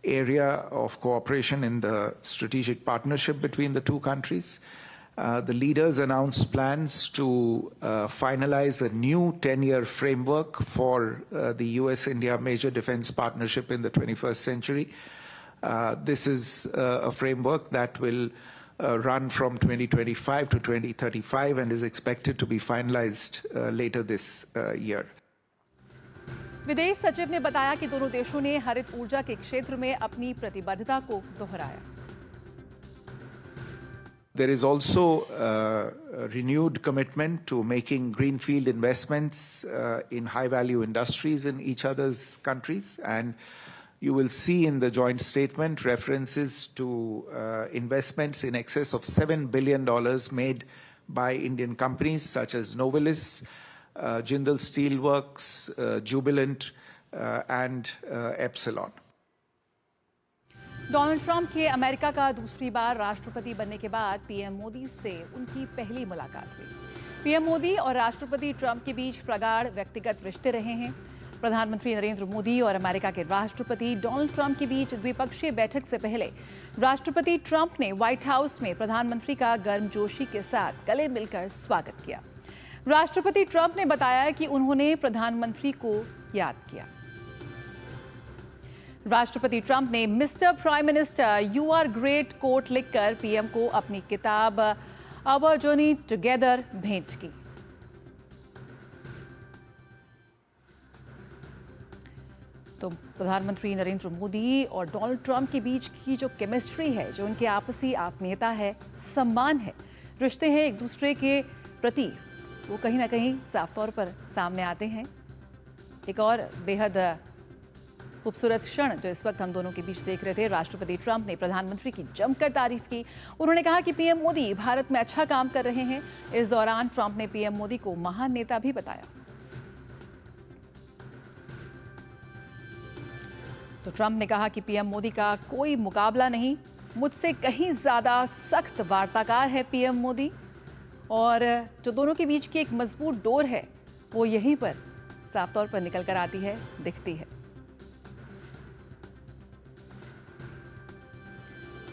area of cooperation in the strategic partnership between the two countries. The leaders announced plans to finalize a new 10-year framework for the US-India major defense partnership in the 21st century. This is a framework that will run from 2025 to 2035 and is expected to be finalized later this year. विदेश सचिव ने बताया कि दोनों देशों ने हरित ऊर्जा के क्षेत्र में अपनी प्रतिबद्धता को दोहराया। There is also a renewed commitment to making greenfield investments in high-value industries in each other's countries, and you will see in the joint statement references to investments in excess of $7 billion made by Indian companies such as Novelis, Jindal Steelworks, Jubilant, and Epsilon. Donald Trump के अमेरिका का दूसरी बार राष्ट्रपति बनने के बाद पीएम मोदी से उनकी पहली मुलाकात हुई। पीएम मोदी और राष्ट्रपति ट्रंप के बीच प्रगाढ़ व्यक्तिगत रिश्ते रहे हैं। प्रधानमंत्री नरेंद्र मोदी और अमेरिका के राष्ट्रपति डोनाल्ड ट्रंप के बीच द्विपक्षीय बैठक से पहले राष्ट्रपति ट्रंप ने व्हाइट हाउस में प्रधानमंत्री का गर्मजोशी के साथ गले मिलकर स्वागत किया। राष्ट्रपति ट्रंप ने बताया कि उन्होंने प्रधानमंत्री को याद किया। राष्ट्रपति ट्रंप ने mister prime minister you are great quote लिखकर पीएम को अपनी किताब आवर जर्नी टुगेदर भेंट की। तो प्रधानमंत्री नरेंद्र मोदी और डोनाल्ड ट्रंप के बीच की जो केमिस्ट्री है, जो उनकी आपसी आत्मीयता है, सम्मान है, रिश्ते हैं एक दूसरे के प्रति, वो कहीं ना कहीं साफ तौर पर सामने आते हैं। एक और बेहद खूबसूरत क्षण जो इस वक्त हम दोनों के बीच देख रहे थे, राष्ट्रपति ट्रंप ने प्रधानमंत्री की जमकर तारीफ की। उन्होंने कहा कि पीएम मोदी भारत में अच्छा काम कर रहे हैं। इस दौरान ट्रंप ने पीएम मोदी को महान नेता भी बताया। तो ट्रंप ने कहा कि पीएम मोदी का कोई मुकाबला नहीं, मुझसे कहीं ज्यादा सख्त वार्ताकार है पीएम मोदी, और जो दोनों के बीच की एक मजबूत डोर है वो यहीं पर साफ तौर पर निकल कर आती है, दिखती है।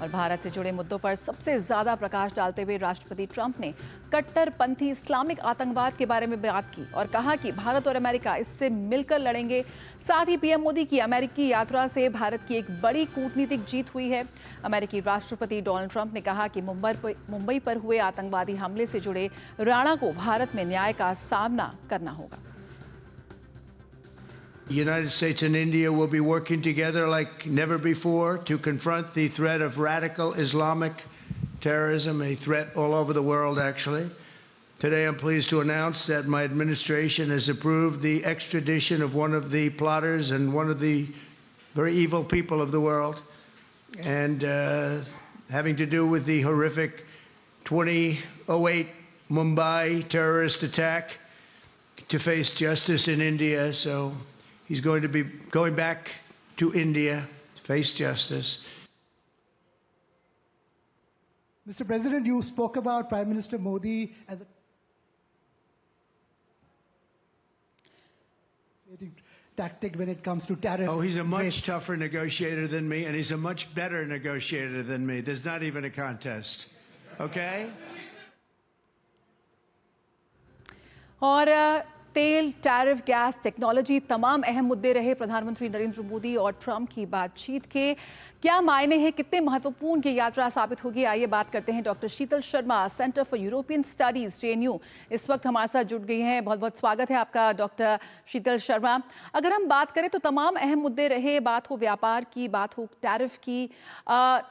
और भारत से जुड़े मुद्दों पर सबसे ज्यादा प्रकाश डालते हुए राष्ट्रपति ट्रंप ने कट्टरपंथी इस्लामिक आतंकवाद के बारे में बात की और कहा कि भारत और अमेरिका इससे मिलकर लड़ेंगे। साथ ही पीएम मोदी की अमेरिकी यात्रा से भारत की एक बड़ी कूटनीतिक जीत हुई है। अमेरिकी राष्ट्रपति डोनाल्ड ट्रंप ने कहा कि मुंबई पर हुए आतंकवादी हमले से जुड़े राणा को भारत में न्याय का सामना करना होगा। The United States and India will be working together like never before to confront the threat of radical Islamic terrorism, a threat all over the world, actually. Today, I'm pleased to announce that my administration has approved the extradition of one of the plotters and one of the very evil people of the world, and having to do with the horrific 2008 Mumbai terrorist attack, to face justice in India. So he's going to be going back to India to face justice. Mr. President, you spoke about Prime Minister Modi as a tactic when it comes to tariffs. Oh, he's a much tougher negotiator than me, and he's a much better negotiator than me. There's not even a contest. Okay? और तेल, टैरिफ, गैस, टेक्नोलॉजी तमाम अहम मुद्दे रहे। प्रधानमंत्री नरेंद्र मोदी और ट्रंप की बातचीत के क्या मायने हैं, कितने महत्वपूर्ण ये यात्रा साबित होगी, आइए बात करते हैं। Doctor Sheetal Sharma, centre for European studies JNU, इस वक्त हमारे साथ जुड़ गई हैं। बहुत बहुत स्वागत है आपका डॉक्टर शीतल शर्मा। अगर हम बात करें तो तमाम अहम मुद्दे रहे, बात हो व्यापार की, बात हो टैरिफ की,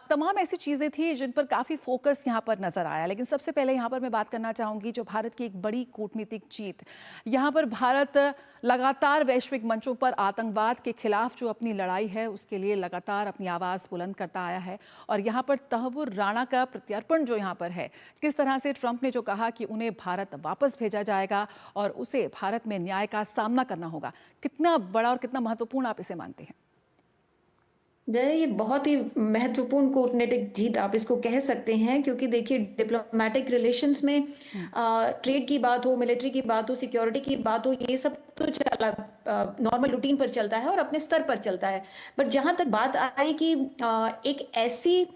तमाम ऐसी चीज़ें थी जिन पर काफ़ी फोकस यहाँ पर नजर आया। लेकिन सबसे पहले यहाँ पर मैं बात करना चाहूँगी जो भारत की एक बड़ी कूटनीतिक जीत। यहाँ पर भारत लगातार वैश्विक मंचों पर आतंकवाद के खिलाफ जो अपनी लड़ाई है उसके लिए लगातार अपनी आवाज़ बुलंद करता आया है। और यहाँ पर तहव्वुर राणा का प्रत्यर्पण जो यहाँ पर है, किस तरह से ट्रंप ने जो कहा कि उन्हें भारत वापस भेजा जाएगा और उसे भारत में न्याय का सामना करना होगा, कितना बड़ा और कितना महत्वपूर्ण आप इसे मानते हैं? जय, ये बहुत ही महत्वपूर्ण कूटनीतिक जीत आप इसको कह सकते हैं, क्योंकि देखिए डिप्लोमेटिक रिलेशंस में ट्रेड की बात हो, मिलिट्री की बात हो, सिक्योरिटी की बात हो, ये सब तो चला नॉर्मल रूटीन पर चलता है और अपने स्तर पर चलता है। बट जहां तक बात आई कि एक ऐसी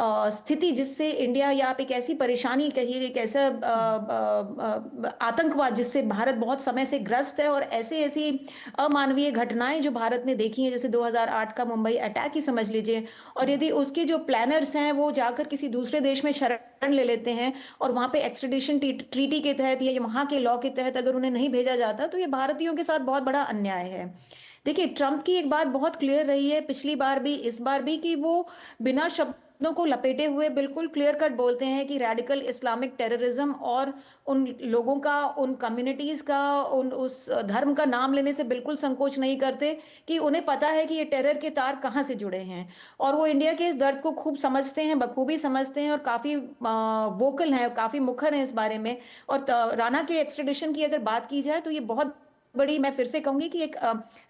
स्थिति जिससे इंडिया, या आप एक ऐसी परेशानी कहिए, एक ऐसा आतंकवाद जिससे भारत बहुत समय से ग्रस्त है, और ऐसी अमानवीय घटनाएं जो भारत ने देखी हैं, जैसे 2008 का मुंबई अटैक ही समझ लीजिए, और यदि उसके जो प्लानर्स हैं वो जाकर किसी दूसरे देश में शरण ले लेते हैं और वहां पे एक्सट्रेडिशन ट्रीटी के तहत या वहां के लॉ के तहत अगर उन्हें नहीं भेजा जाता, तो ये भारतीयों के साथ बहुत बड़ा अन्याय है। देखिए, ट्रंप की एक बात बहुत क्लियर रही है पिछली बार भी, इस बार भी, कि वो बिना शब्दों को लपेटे हुए बिल्कुल क्लियर कट बोलते हैं कि रेडिकल इस्लामिक टेररिज्म और उन लोगों का, उन कम्युनिटीज का, उस धर्म का नाम लेने से बिल्कुल संकोच नहीं करते, कि उन्हें पता है कि ये टेरर के तार कहाँ से जुड़े हैं, और वो इंडिया के इस दर्द को खूब समझते हैं, बखूबी समझते हैं, और काफी वोकल हैं, काफी मुखर हैं इस बारे में। और राणा के एक्सट्रेडिशन की अगर बात की जाए तो ये बहुत बड़ी, मैं फिर से कहूंगी कि एक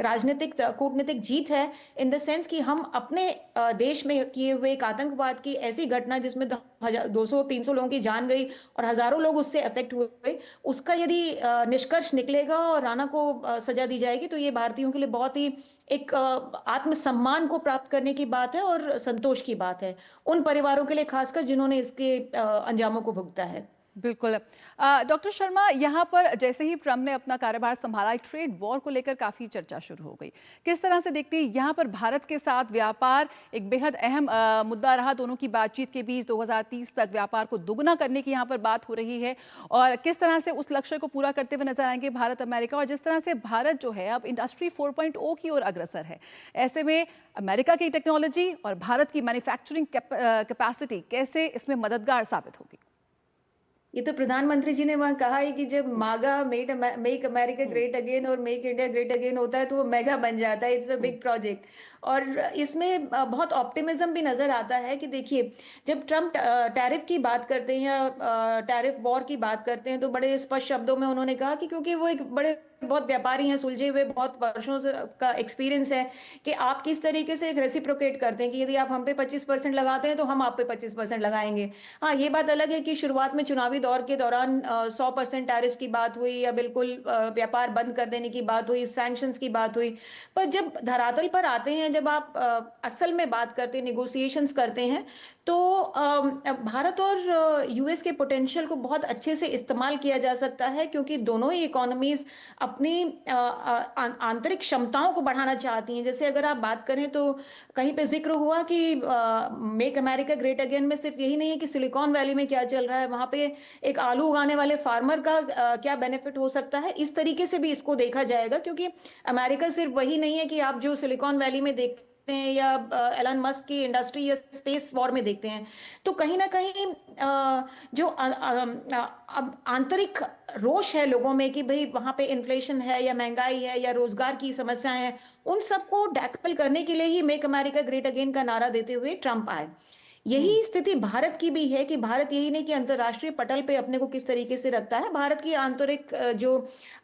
राजनीतिक कूटनीतिक जीत है, इन द सेंस कि हम अपने देश में किए हुए एक आतंकवाद की ऐसी घटना जिसमें 200-300 लोगों की जान गई और हजारों लोग उससे अफेक्ट हुए, उसका यदि निष्कर्ष निकलेगा और राणा को सजा दी जाएगी, तो ये भारतीयों के लिए बहुत ही एक आत्मसम्मान को प्राप्त करने की बात है और संतोष की बात है, उन परिवारों के लिए खासकर जिन्होंने इसके अंजामों को भुगता है। बिल्कुल। डॉक्टर शर्मा, यहाँ पर जैसे ही ट्रंप ने अपना कार्यभार संभाला, ट्रेड वॉर को लेकर काफ़ी चर्चा शुरू हो गई। किस तरह से देखती है यहाँ पर भारत के साथ व्यापार एक बेहद अहम मुद्दा रहा, दोनों की बातचीत के बीच 2030 तक व्यापार को दुगना करने की यहाँ पर बात हो रही है, और किस तरह से उस लक्ष्य को पूरा करते हुए नजर आएंगे भारत अमेरिका, और जिस तरह से भारत जो है अब इंडस्ट्री 4.0 की ओर अग्रसर है, ऐसे में अमेरिका की टेक्नोलॉजी और भारत की मैन्युफैक्चरिंग कैपेसिटी कैसे इसमें मददगार साबित होगी? ये तो प्रधानमंत्री जी ने वहां कहा है कि जब मागा मेक अमेरिका ग्रेट अगेन और मेक इंडिया ग्रेट अगेन होता है तो वो मेगा बन जाता है, इट्स अ बिग प्रोजेक्ट। और इसमें बहुत ऑप्टिमिज्म भी नजर आता है कि देखिए, जब ट्रंप टैरिफ की बात करते हैं या टैरिफ वॉर की बात करते हैं, तो बड़े स्पष्ट शब्दों में उन्होंने कहा कि क्योंकि वो एक बहुत व्यापारी हैं, सुलझे हुए, बहुत वर्षों से का एक्सपीरियंस है कि आप किस तरीके से एक रेसिप्रोकेट करते हैं कि यदि आप हम पे 25% लगाते हैं तो हम आप पे 25% लगाएंगे। हाँ, ये बात अलग है कि शुरुआत में चुनावी दौर के दौरान 100% टैरिफ की बात हुई या बिल्कुल व्यापार बंद कर देने की बात हुई, सैंक्शंस की बात हुई, पर जब धरातल पर आते हैं, हैं जब आप असल में बात करते हैं, निगोशिएशंस करते हैं, तो भारत और यूएस के पोटेंशियल को बहुत अच्छे से इस्तेमाल किया जा सकता है, क्योंकि दोनों ही इकोनॉमीज अपनी आंतरिक क्षमताओं को बढ़ाना चाहती हैं। जैसे अगर आप बात करें तो कहीं पे जिक्र हुआ कि मेक अमेरिका ग्रेट अगेन में सिर्फ यही नहीं है कि सिलिकॉन वैली में क्या चल रहा है, वहां पे एक आलू उगाने वाले फार्मर का क्या बेनिफिट हो सकता है, इस तरीके से भी इसको देखा जाएगा। क्योंकि अमेरिका सिर्फ वही नहीं है कि आप जो सिलिकॉन वैली में देखते हैं या एलन मस्क की इंडस्ट्री या स्पेस वॉर में देखते हैं, तो कहीं ना कहीं जो आंतरिक रोष है लोगों में कि भाई वहां पे इन्फ्लेशन है या महंगाई है या रोजगार की समस्याएं हैं, उन सबको टैकल करने के लिए ही मेक अमेरिका ग्रेट अगेन का नारा देते हुए ट्रंप आए। यही स्थिति भारत की भी है कि भारत यही नहीं कि अंतर्राष्ट्रीय पटल पे अपने को किस तरीके से रखता है, भारत की आंतरिक जो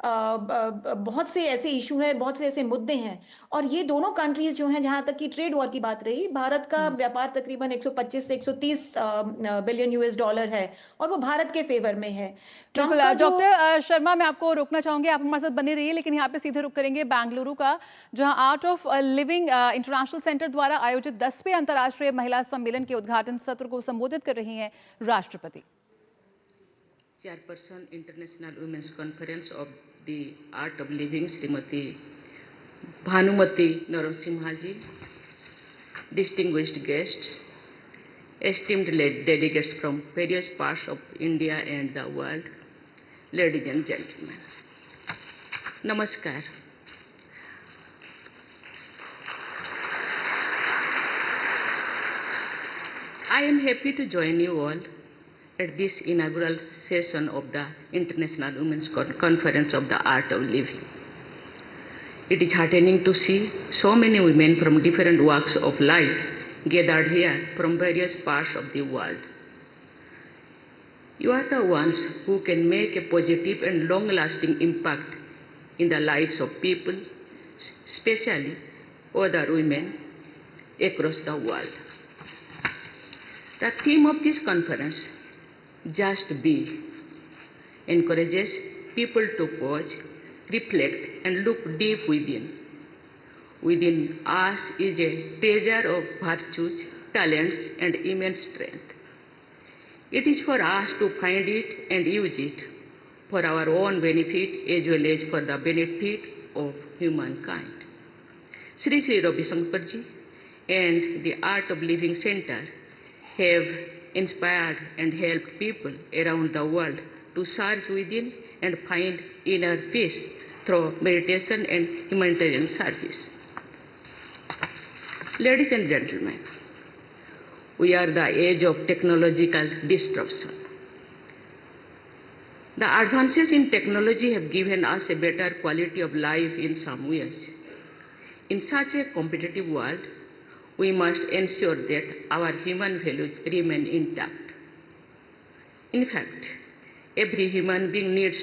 बहुत से ऐसे इशू हैं, बहुत से ऐसे मुद्दे हैं, और ये दोनों कंट्रीज जो हैं, जहां तक की ट्रेड वॉर की बात रही, भारत का व्यापार तकरीबन 125 से 130 बिलियन यूएस डॉलर है और वो भारत के फेवर में है। डॉक्टर शर्मा, मैं आपको रोकना चाहूंगी, आप हमारे साथ बने रहिए, लेकिन यहाँ पे सीधे रुक करेंगे बेंगलुरु का, जहां art of living international centre द्वारा आयोजित 10वें अंतर्राष्ट्रीय महिला सम्मेलन के उद्घाटन सत्र को संबोधित कर रही हैं राष्ट्रपति। Chairperson international women's conference of the art of living Shrimati Bhanumathi Narasimha ji, distinguished guest, esteemed delegates from various parts of India and the world, ladies and gentlemen, Namaskar. I am happy to join you all at this inaugural session of the International Women's Conference of the Art of Living. It is heartening to see so many women from different walks of life gathered here from various parts of the world. You are the ones who can make a positive and long-lasting impact in the lives of people, especially other women across the world. The theme of this conference, Just Be, encourages people to pause, reflect, and look deep within. Within us is a treasure of virtues, talents, and immense strength. It is for us to find it and use it for our own benefit as well as for the benefit of humankind. Sri Sri Ravi Shankar ji and the Art of Living Center have inspired and helped people around the world to search within and find inner peace through meditation and humanitarian service. Ladies and gentlemen, we are the age of technological disruption. The advances in technology have given us a better quality of life in some ways. In such a competitive world, we must ensure that our human values remain intact. In fact, every human being needs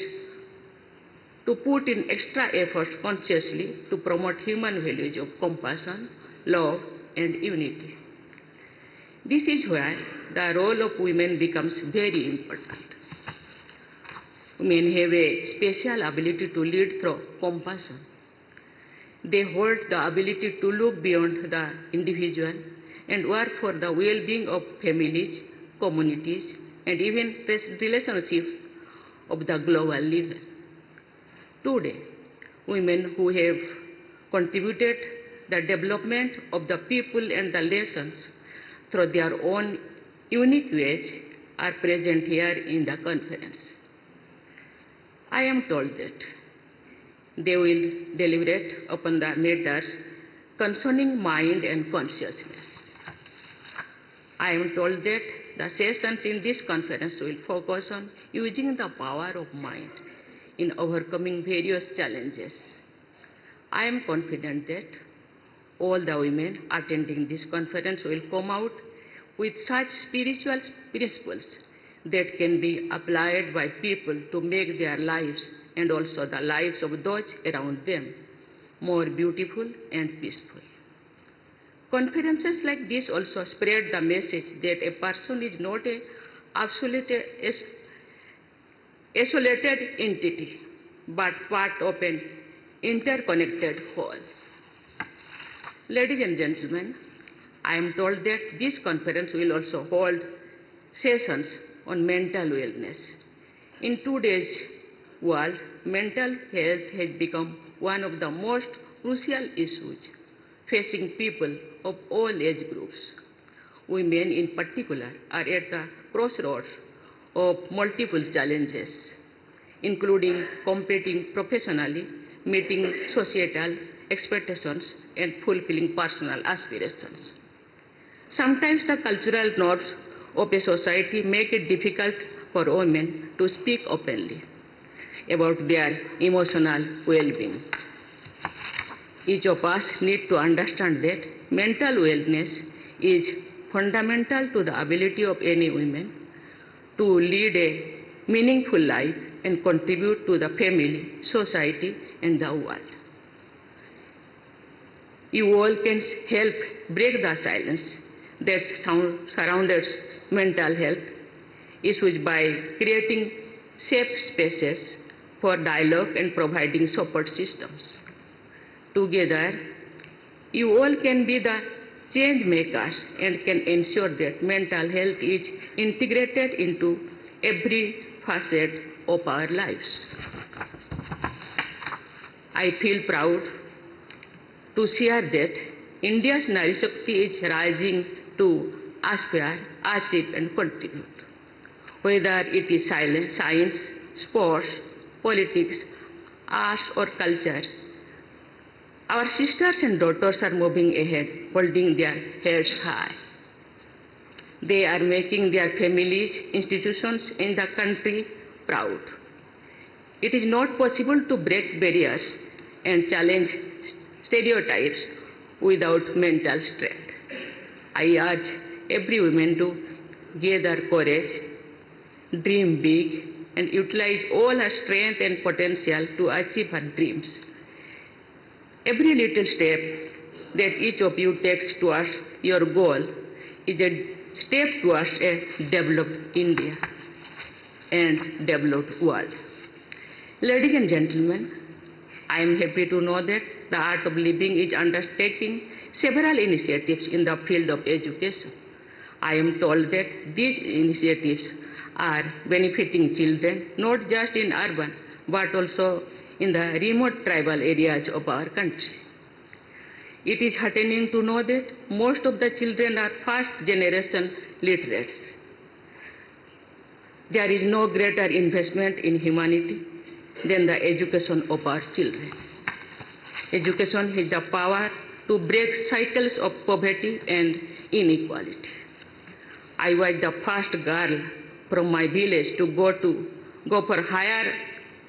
to put in extra efforts consciously to promote human values of compassion, love, and unity. This is where the role of women becomes very important. Women have a special ability to lead through compassion. They hold the ability to look beyond the individual and work for the well-being of families, communities, and even relationships of the global level. Today, women who have contributed the development of the people and the nations through their own unique ways are present here in the conference. I am told that they will deliberate upon the matters concerning mind and consciousness. I am told that the sessions in this conference will focus on using the power of mind in overcoming various challenges. I am confident that all the women attending this conference will come out with such spiritual principles that can be applied by people to make their lives and also the lives of those around them more beautiful and peaceful. Conferences like this also spread the message that a person is not an isolated entity, but part of an interconnected whole. Ladies and gentlemen, I am told that this conference will also hold sessions on mental wellness. In today's world, mental health has become one of the most crucial issues facing people of all age groups. Women in particular are at the crossroads of multiple challenges, including competing professionally, meeting societal expectations, and fulfilling personal aspirations. Sometimes the cultural norms of a society make it difficult for women to speak openly about their emotional well-being. Each of us needs to understand that mental wellness is fundamental to the ability of any woman to lead a meaningful life and contribute to the family, society, and the world. You all can help break the silence that surrounds mental health issues by creating safe spaces for dialogue and providing support systems. Together, you all can be the change makers and can ensure that mental health is integrated into every facet of our lives. I feel proud to share that India's Nari Shakti is rising to aspire, achieve and contribute. Whether it is science, sports, politics, arts or culture, our sisters and daughters are moving ahead, holding their heads high. They are making their families, institutions in the country proud. It is not possible to break barriers and challenge stereotypes without mental strength. I urge every woman to gather courage, dream big, and utilize all her strength and potential to achieve her dreams. Every little step that each of you takes towards your goal is a step towards a developed India and developed world. Ladies and gentlemen, I am happy to know that the Art of Living is undertaking several initiatives in the field of education. I am told that these initiatives are benefiting children not just in urban but also in the remote tribal areas of our country. It is heartening to know that most of the children are first-generation literates. There is no greater investment in humanity than the education of our children. Education has the power to break cycles of poverty and inequality. I was the first girl from my village to go for higher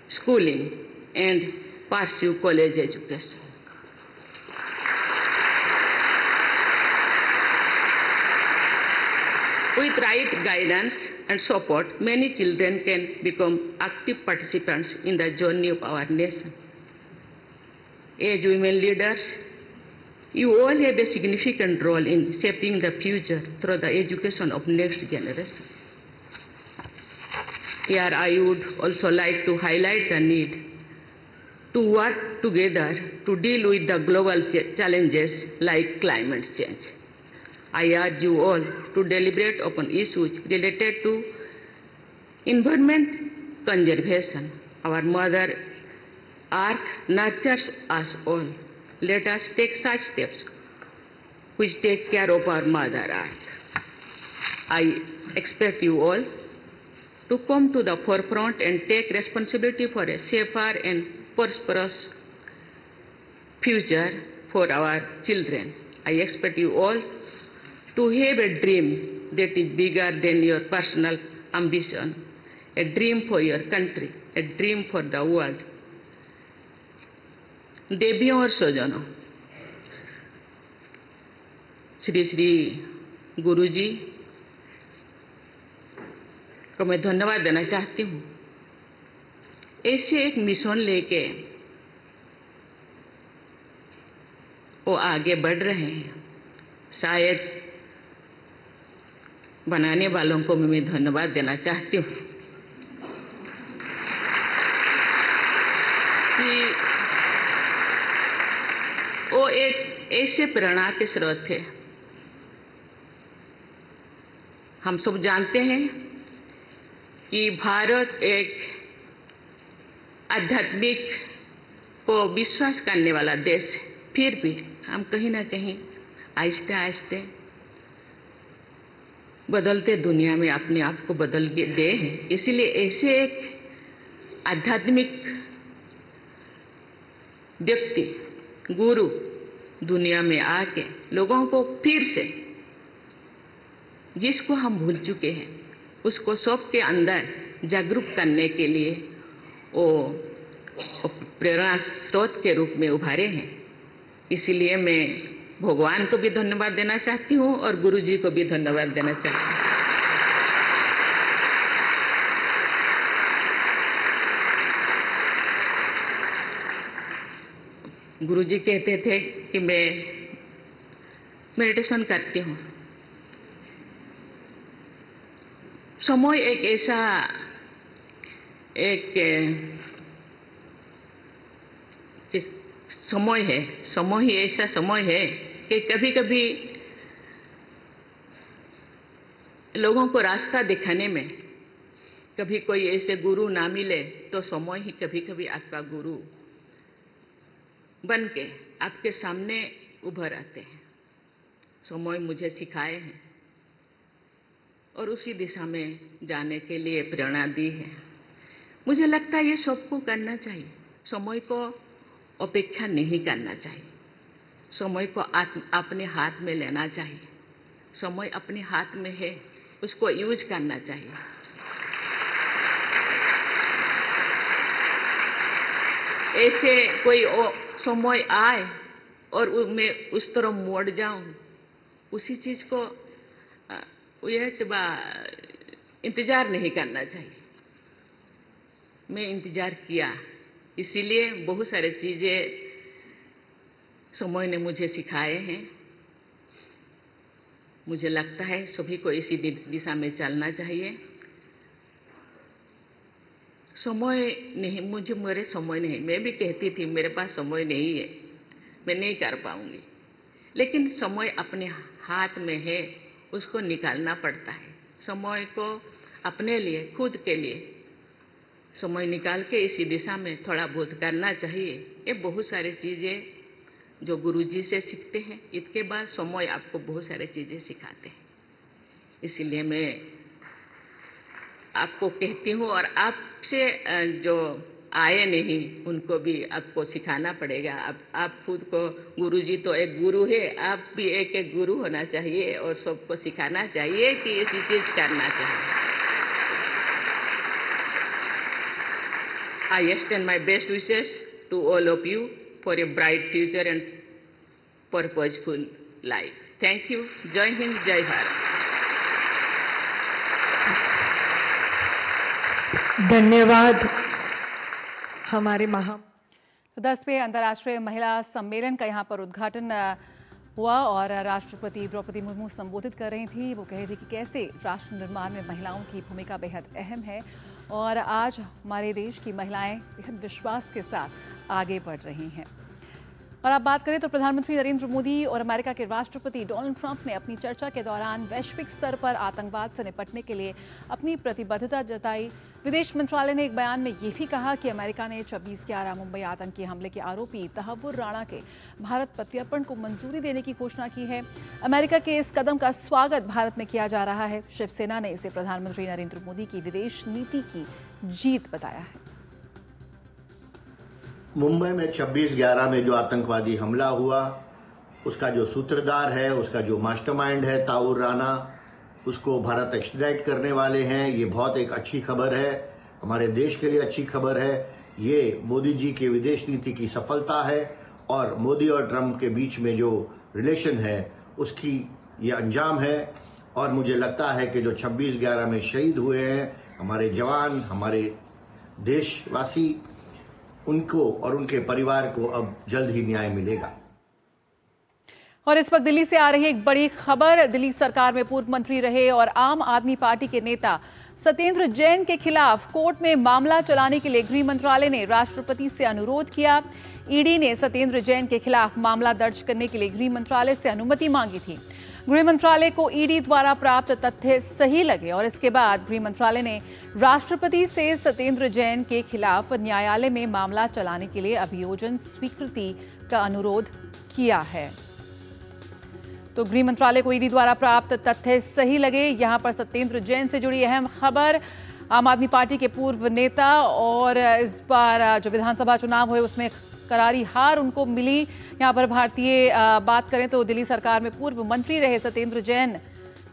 schooling and pursue college education. With right guidance and support, many children can become active participants in the journey of our nation. As women leaders, you all have a significant role in shaping the future through the education of next generation. Here I would also like to highlight the need to work together to deal with the global challenges like climate change. I urge you all to deliberate upon issues related to environment conservation. Our Mother Earth nurtures us all. Let us take such steps which take care of our Mother Earth. I expect you all to come to the forefront and take responsibility for a safer and prosperous future for our children. I expect you all to have a dream that is bigger than your personal ambition, a dream for your country, a dream for the world. देवियों और स्वजनों, श्री श्री गुरुजी को मैं धन्यवाद देना चाहती हूँ। ऐसे एक मिशन लेके वो आगे बढ़ रहे हैं। शायद बनाने वालों को मैं धन्यवाद देना चाहती हूँ कि वो एक ऐसे प्रेरणा के स्रोत थे। हम सब जानते हैं कि भारत एक आध्यात्मिक को विश्वास करने वाला देश है। फिर भी हम कहीं ना कहीं आहिस्ते आहिस्ते बदलते दुनिया में अपने आप को बदल गए हैं। इसीलिए ऐसे एक आध्यात्मिक व्यक्ति, गुरु दुनिया में आके लोगों को फिर से, जिसको हम भूल चुके हैं, उसको सबके अंदर जागरूक करने के लिए वो प्रेरणा स्रोत के रूप में उभारे हैं। इसीलिए मैं भगवान को भी धन्यवाद देना चाहती हूँ और गुरु जी को भी धन्यवाद देना चाहती हूँ। गुरु जी कहते थे कि मैं मेडिटेशन करती हूँ। समय एक ऐसा समय ही ऐसा समय है कि कभी कभी लोगों को रास्ता दिखाने में कभी कोई ऐसे गुरु ना मिले तो समय ही कभी कभी आपका गुरु बन के आपके सामने उभर आते हैं। समय मुझे सिखाए हैं और उसी दिशा में जाने के लिए प्रेरणा दी है। मुझे लगता है ये सबको करना चाहिए। समय को अपेक्षा नहीं करना चाहिए। समय को अपने हाथ में लेना चाहिए। समय अपने हाथ में है, उसको यूज करना चाहिए। ऐसे कोई समय आए और मैं उस तरफ मोड़ जाऊं, उसी चीज को इंतजार नहीं करना चाहिए। मैं इंतजार किया, इसीलिए बहुत सारी चीजें समय ने मुझे सिखाए हैं। मुझे लगता है सभी को इसी दिशा में चलना चाहिए। समय नहीं, मुझे मेरे समय नहीं, मैं भी कहती थी मेरे पास समय नहीं है, मैं नहीं कर पाऊंगी, लेकिन समय अपने हाथ में है, उसको निकालना पड़ता है। समय को अपने लिए, खुद के लिए समय निकाल के इसी दिशा में थोड़ा बहुत करना चाहिए। ये बहुत सारी चीजें जो गुरुजी से सीखते हैं, इसके बाद समय आपको बहुत सारी चीजें सिखाते हैं। इसीलिए मैं आपको कहती हूँ और आपसे जो आए नहीं उनको भी आपको सिखाना पड़ेगा। आप खुद को, गुरुजी तो एक गुरु है, आप भी एक गुरु होना चाहिए और सबको सिखाना चाहिए कि ऐसी चीज करना चाहिए। I extend my best wishes to all of you for a bright future and purposeful life. Thank you. Jai Hind, Jai Bharat. धन्यवाद। हमारे 10वें अंतर्राष्ट्रीय महिला सम्मेलन का यहाँ पर उद्घाटन हुआ और राष्ट्रपति द्रौपदी मुर्मू संबोधित कर रही थी। वो कह रही थी कि कैसे राष्ट्र निर्माण में महिलाओं की भूमिका बेहद अहम है और आज हमारे देश की महिलाएं बेहद विश्वास के साथ आगे बढ़ रही हैं। और अब बात करें तो प्रधानमंत्री नरेंद्र मोदी और अमेरिका के राष्ट्रपति डोनाल्ड ट्रंप ने अपनी चर्चा के दौरान वैश्विक स्तर पर आतंकवाद से निपटने के लिए अपनी प्रतिबद्धता जताई। विदेश मंत्रालय ने एक बयान में ये भी कहा कि अमेरिका ने 26/11 मुंबई आतंकी हमले के आरोपी तहव्वुर राणा के भारत प्रत्यर्पण को मंजूरी देने की घोषणा की है। अमेरिका के इस कदम का स्वागत भारत में किया जा रहा है। शिवसेना ने इसे प्रधानमंत्री नरेंद्र मोदी की विदेश नीति की जीत बताया है। मुंबई में 26/11 में जो आतंकवादी हमला हुआ, उसका जो सूत्रधार है, उसका जो मास्टरमाइंड है तहव्वुर राणा, उसको भारत एक्सट्रैडिट करने वाले हैं। ये बहुत एक अच्छी खबर है, हमारे देश के लिए अच्छी खबर है। ये मोदी जी के विदेश नीति की सफलता है और मोदी और ट्रंप के बीच में जो रिलेशन है उसकी ये अंजाम है। और मुझे लगता है कि जो 26/11 में शहीद हुए हैं हमारे जवान, हमारे देशवासी, उनको और उनके परिवार को अब जल्द ही न्याय मिलेगा। और इस वक्त दिल्ली से आ रही एक बड़ी खबर। दिल्ली सरकार में पूर्व मंत्री रहे और आम आदमी पार्टी के नेता सत्येंद्र जैन के खिलाफ कोर्ट में मामला चलाने के लिए गृह मंत्रालय ने राष्ट्रपति से अनुरोध किया। ईडी ने सत्येंद्र जैन के खिलाफ मामला दर्ज करने के लिए गृह मंत्रालय से अनुमति मांगी थी। गृह मंत्रालय को ईडी द्वारा प्राप्त तथ्य सही लगे और इसके बाद गृह मंत्रालय ने राष्ट्रपति से सत्येंद्र जैन के खिलाफ न्यायालय में मामला चलाने के लिए अभियोजन स्वीकृति का अनुरोध किया है। तो गृह मंत्रालय को ईडी द्वारा प्राप्त तथ्य सही लगे। यहां पर सत्येंद्र जैन से जुड़ी अहम खबर, आम आदमी पार्टी के पूर्व नेता और इस बार जो विधानसभा चुनाव हुए उसमें करारी हार उनको मिली। यहाँ पर भारतीय बात करें तो दिल्ली सरकार में पूर्व मंत्री रहे सत्येंद्र जैन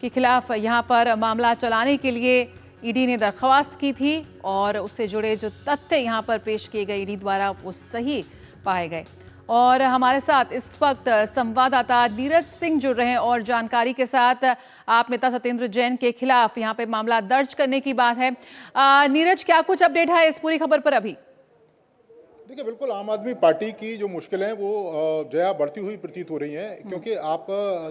के खिलाफ यहाँ पर मामला चलाने के लिए ईडी ने दरख्वास्त की थी और उससे जुड़े जो तथ्य यहाँ पर पेश किए गए ईडी द्वारा वो सही पाए गए। और हमारे साथ इस वक्त संवाददाता नीरज सिंह जुड़ रहे हैं और जानकारी के साथ आप नेता सत्येंद्र जैन के खिलाफ यहाँ पे मामला दर्ज करने की बात है। नीरज, क्या कुछ अपडेट है इस पूरी खबर पर अभी? देखिए, बिल्कुल आम आदमी पार्टी की जो मुश्किलें हैं वो जया बढ़ती हुई प्रतीत हो रही हैं, क्योंकि आप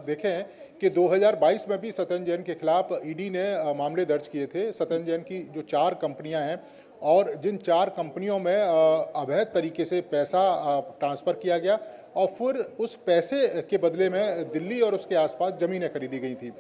देखें कि 2022 में भी सत्येंद्र जैन के खिलाफ ईडी ने मामले दर्ज किए थे। सत्येंद्र जैन की जो 4 कंपनियां हैं और जिन 4 कंपनियों में अवैध तरीके से पैसा ट्रांसफ़र किया गया और फिर उस पैसे के बदले में दिल्ली और उसके आसपास ज़मीनें खरीदी गई थी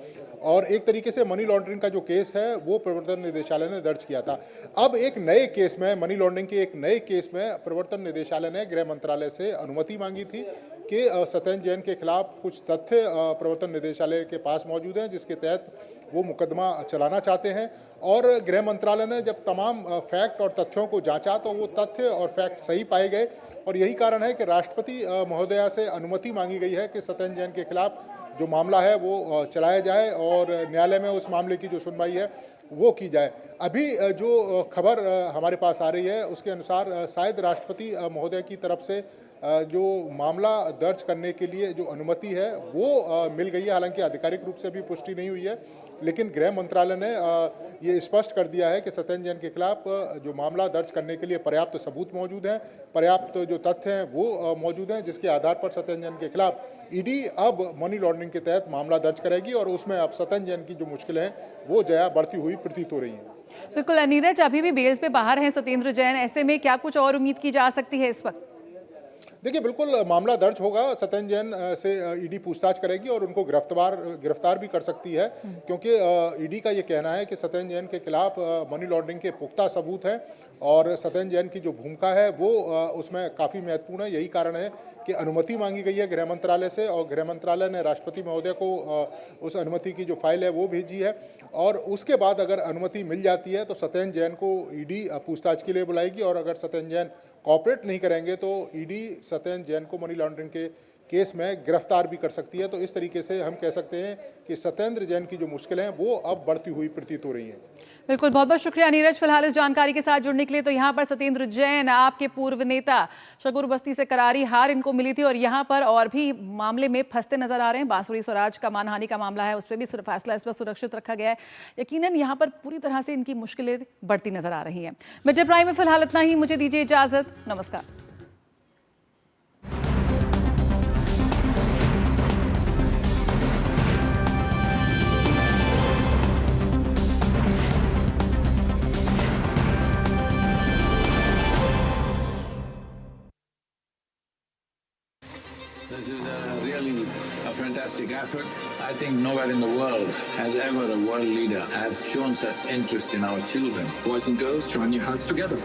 और एक तरीके से मनी लॉन्ड्रिंग का जो केस है वो प्रवर्तन निदेशालय ने दर्ज किया था। अब एक नए केस में, मनी लॉन्ड्रिंग के एक नए केस में प्रवर्तन निदेशालय ने गृह मंत्रालय से अनुमति मांगी थी कि सत्येंद्र जैन के खिलाफ कुछ तथ्य प्रवर्तन निदेशालय के पास मौजूद हैं जिसके तहत वो मुकदमा चलाना चाहते हैं। और गृह मंत्रालय ने जब तमाम फैक्ट और तथ्यों को जांचा तो वो तथ्य और फैक्ट सही पाए गए और यही कारण है कि राष्ट्रपति महोदया से अनुमति मांगी गई है कि सत्येंद्र जैन के खिलाफ जो मामला है वो चलाया जाए और न्यायालय में उस मामले की जो सुनवाई है वो की जाए। अभी जो खबर हमारे पास आ रही है उसके अनुसार शायद राष्ट्रपति महोदय की तरफ से जो मामला दर्ज करने के लिए जो अनुमति है वो मिल गई है। हालांकि आधिकारिक रूप से भी पुष्टि नहीं हुई है, लेकिन गृह मंत्रालय ने ये स्पष्ट कर दिया है कि सत्येंद्र जैन के खिलाफ जो मामला दर्ज करने के लिए पर्याप्त सबूत मौजूद हैं, पर्याप्त जो तथ्य हैं वो मौजूद हैं, जिसके आधार पर सत्येंद्र जैन के खिलाफ ईडी अब मनी लॉन्ड्रिंग के तहत मामला दर्ज करेगी और उसमें अब सत्येंद्र जैन की जो मुश्किलें हैं वो जया बढ़ती हुई प्रतीत हो रही हैं। बिल्कुल नीरज, अभी भी बेल पे बाहर हैं सत्येंद्र जैन, ऐसे में क्या कुछ और उम्मीद की जा सकती है इस वक्त? देखिए, बिल्कुल मामला दर्ज होगा, सत्येंद्र जैन से ईडी पूछताछ करेगी और उनको गिरफ्तार भी कर सकती है, क्योंकि ईडी का ये कहना है कि सत्येंद्र जैन के खिलाफ मनी लॉन्ड्रिंग के पुख्ता सबूत हैं और सत्येंद्र जैन की जो भूमिका है वो उसमें काफ़ी महत्वपूर्ण है। यही कारण है कि अनुमति मांगी गई है गृह मंत्रालय से और गृह मंत्रालय ने राष्ट्रपति महोदय को उस अनुमति की जो फाइल है वो भेजी है और उसके बाद अगर अनुमति मिल जाती है तो सत्येंद्र जैन को ईडी पूछताछ के लिए बुलाएगी और अगर सत्येंद्र जैन कोऑपरेट नहीं करेंगे तो ईडी सत्येंद्र जैन को मनी लॉन्ड्रिंग के केस में गिरफ्तार भी कर सकती है। तो इस तरीके से हम कह सकते हैं कि सत्येंद्र जैन की जो मुश्किलें हैं वो अब बढ़ती हुई प्रतीत हो रही हैं। बिल्कुल, बहुत बहुत शुक्रिया नीरज फिलहाल इस जानकारी के साथ जुड़ने के लिए। तो यहाँ पर सत्येंद्र जैन, आपके पूर्व नेता, शगुर बस्ती से करारी हार इनको मिली थी और यहाँ पर और भी मामले में फंसते नजर आ रहे हैं। बांसुरी स्वराज का मानहानि का मामला है, उस पर भी फैसला इस पर सुरक्षित रखा गया है। यकीनन यहाँ पर पूरी तरह से इनकी मुश्किलें बढ़ती नजर आ रही हैं। मिड डे प्राइम में फिलहाल इतना ही, मुझे दीजिए इजाजत, नमस्कार। This is really a fantastic effort. I think nowhere in the world has ever a world leader has shown such interest in our children. Boys and girls, join your hands together.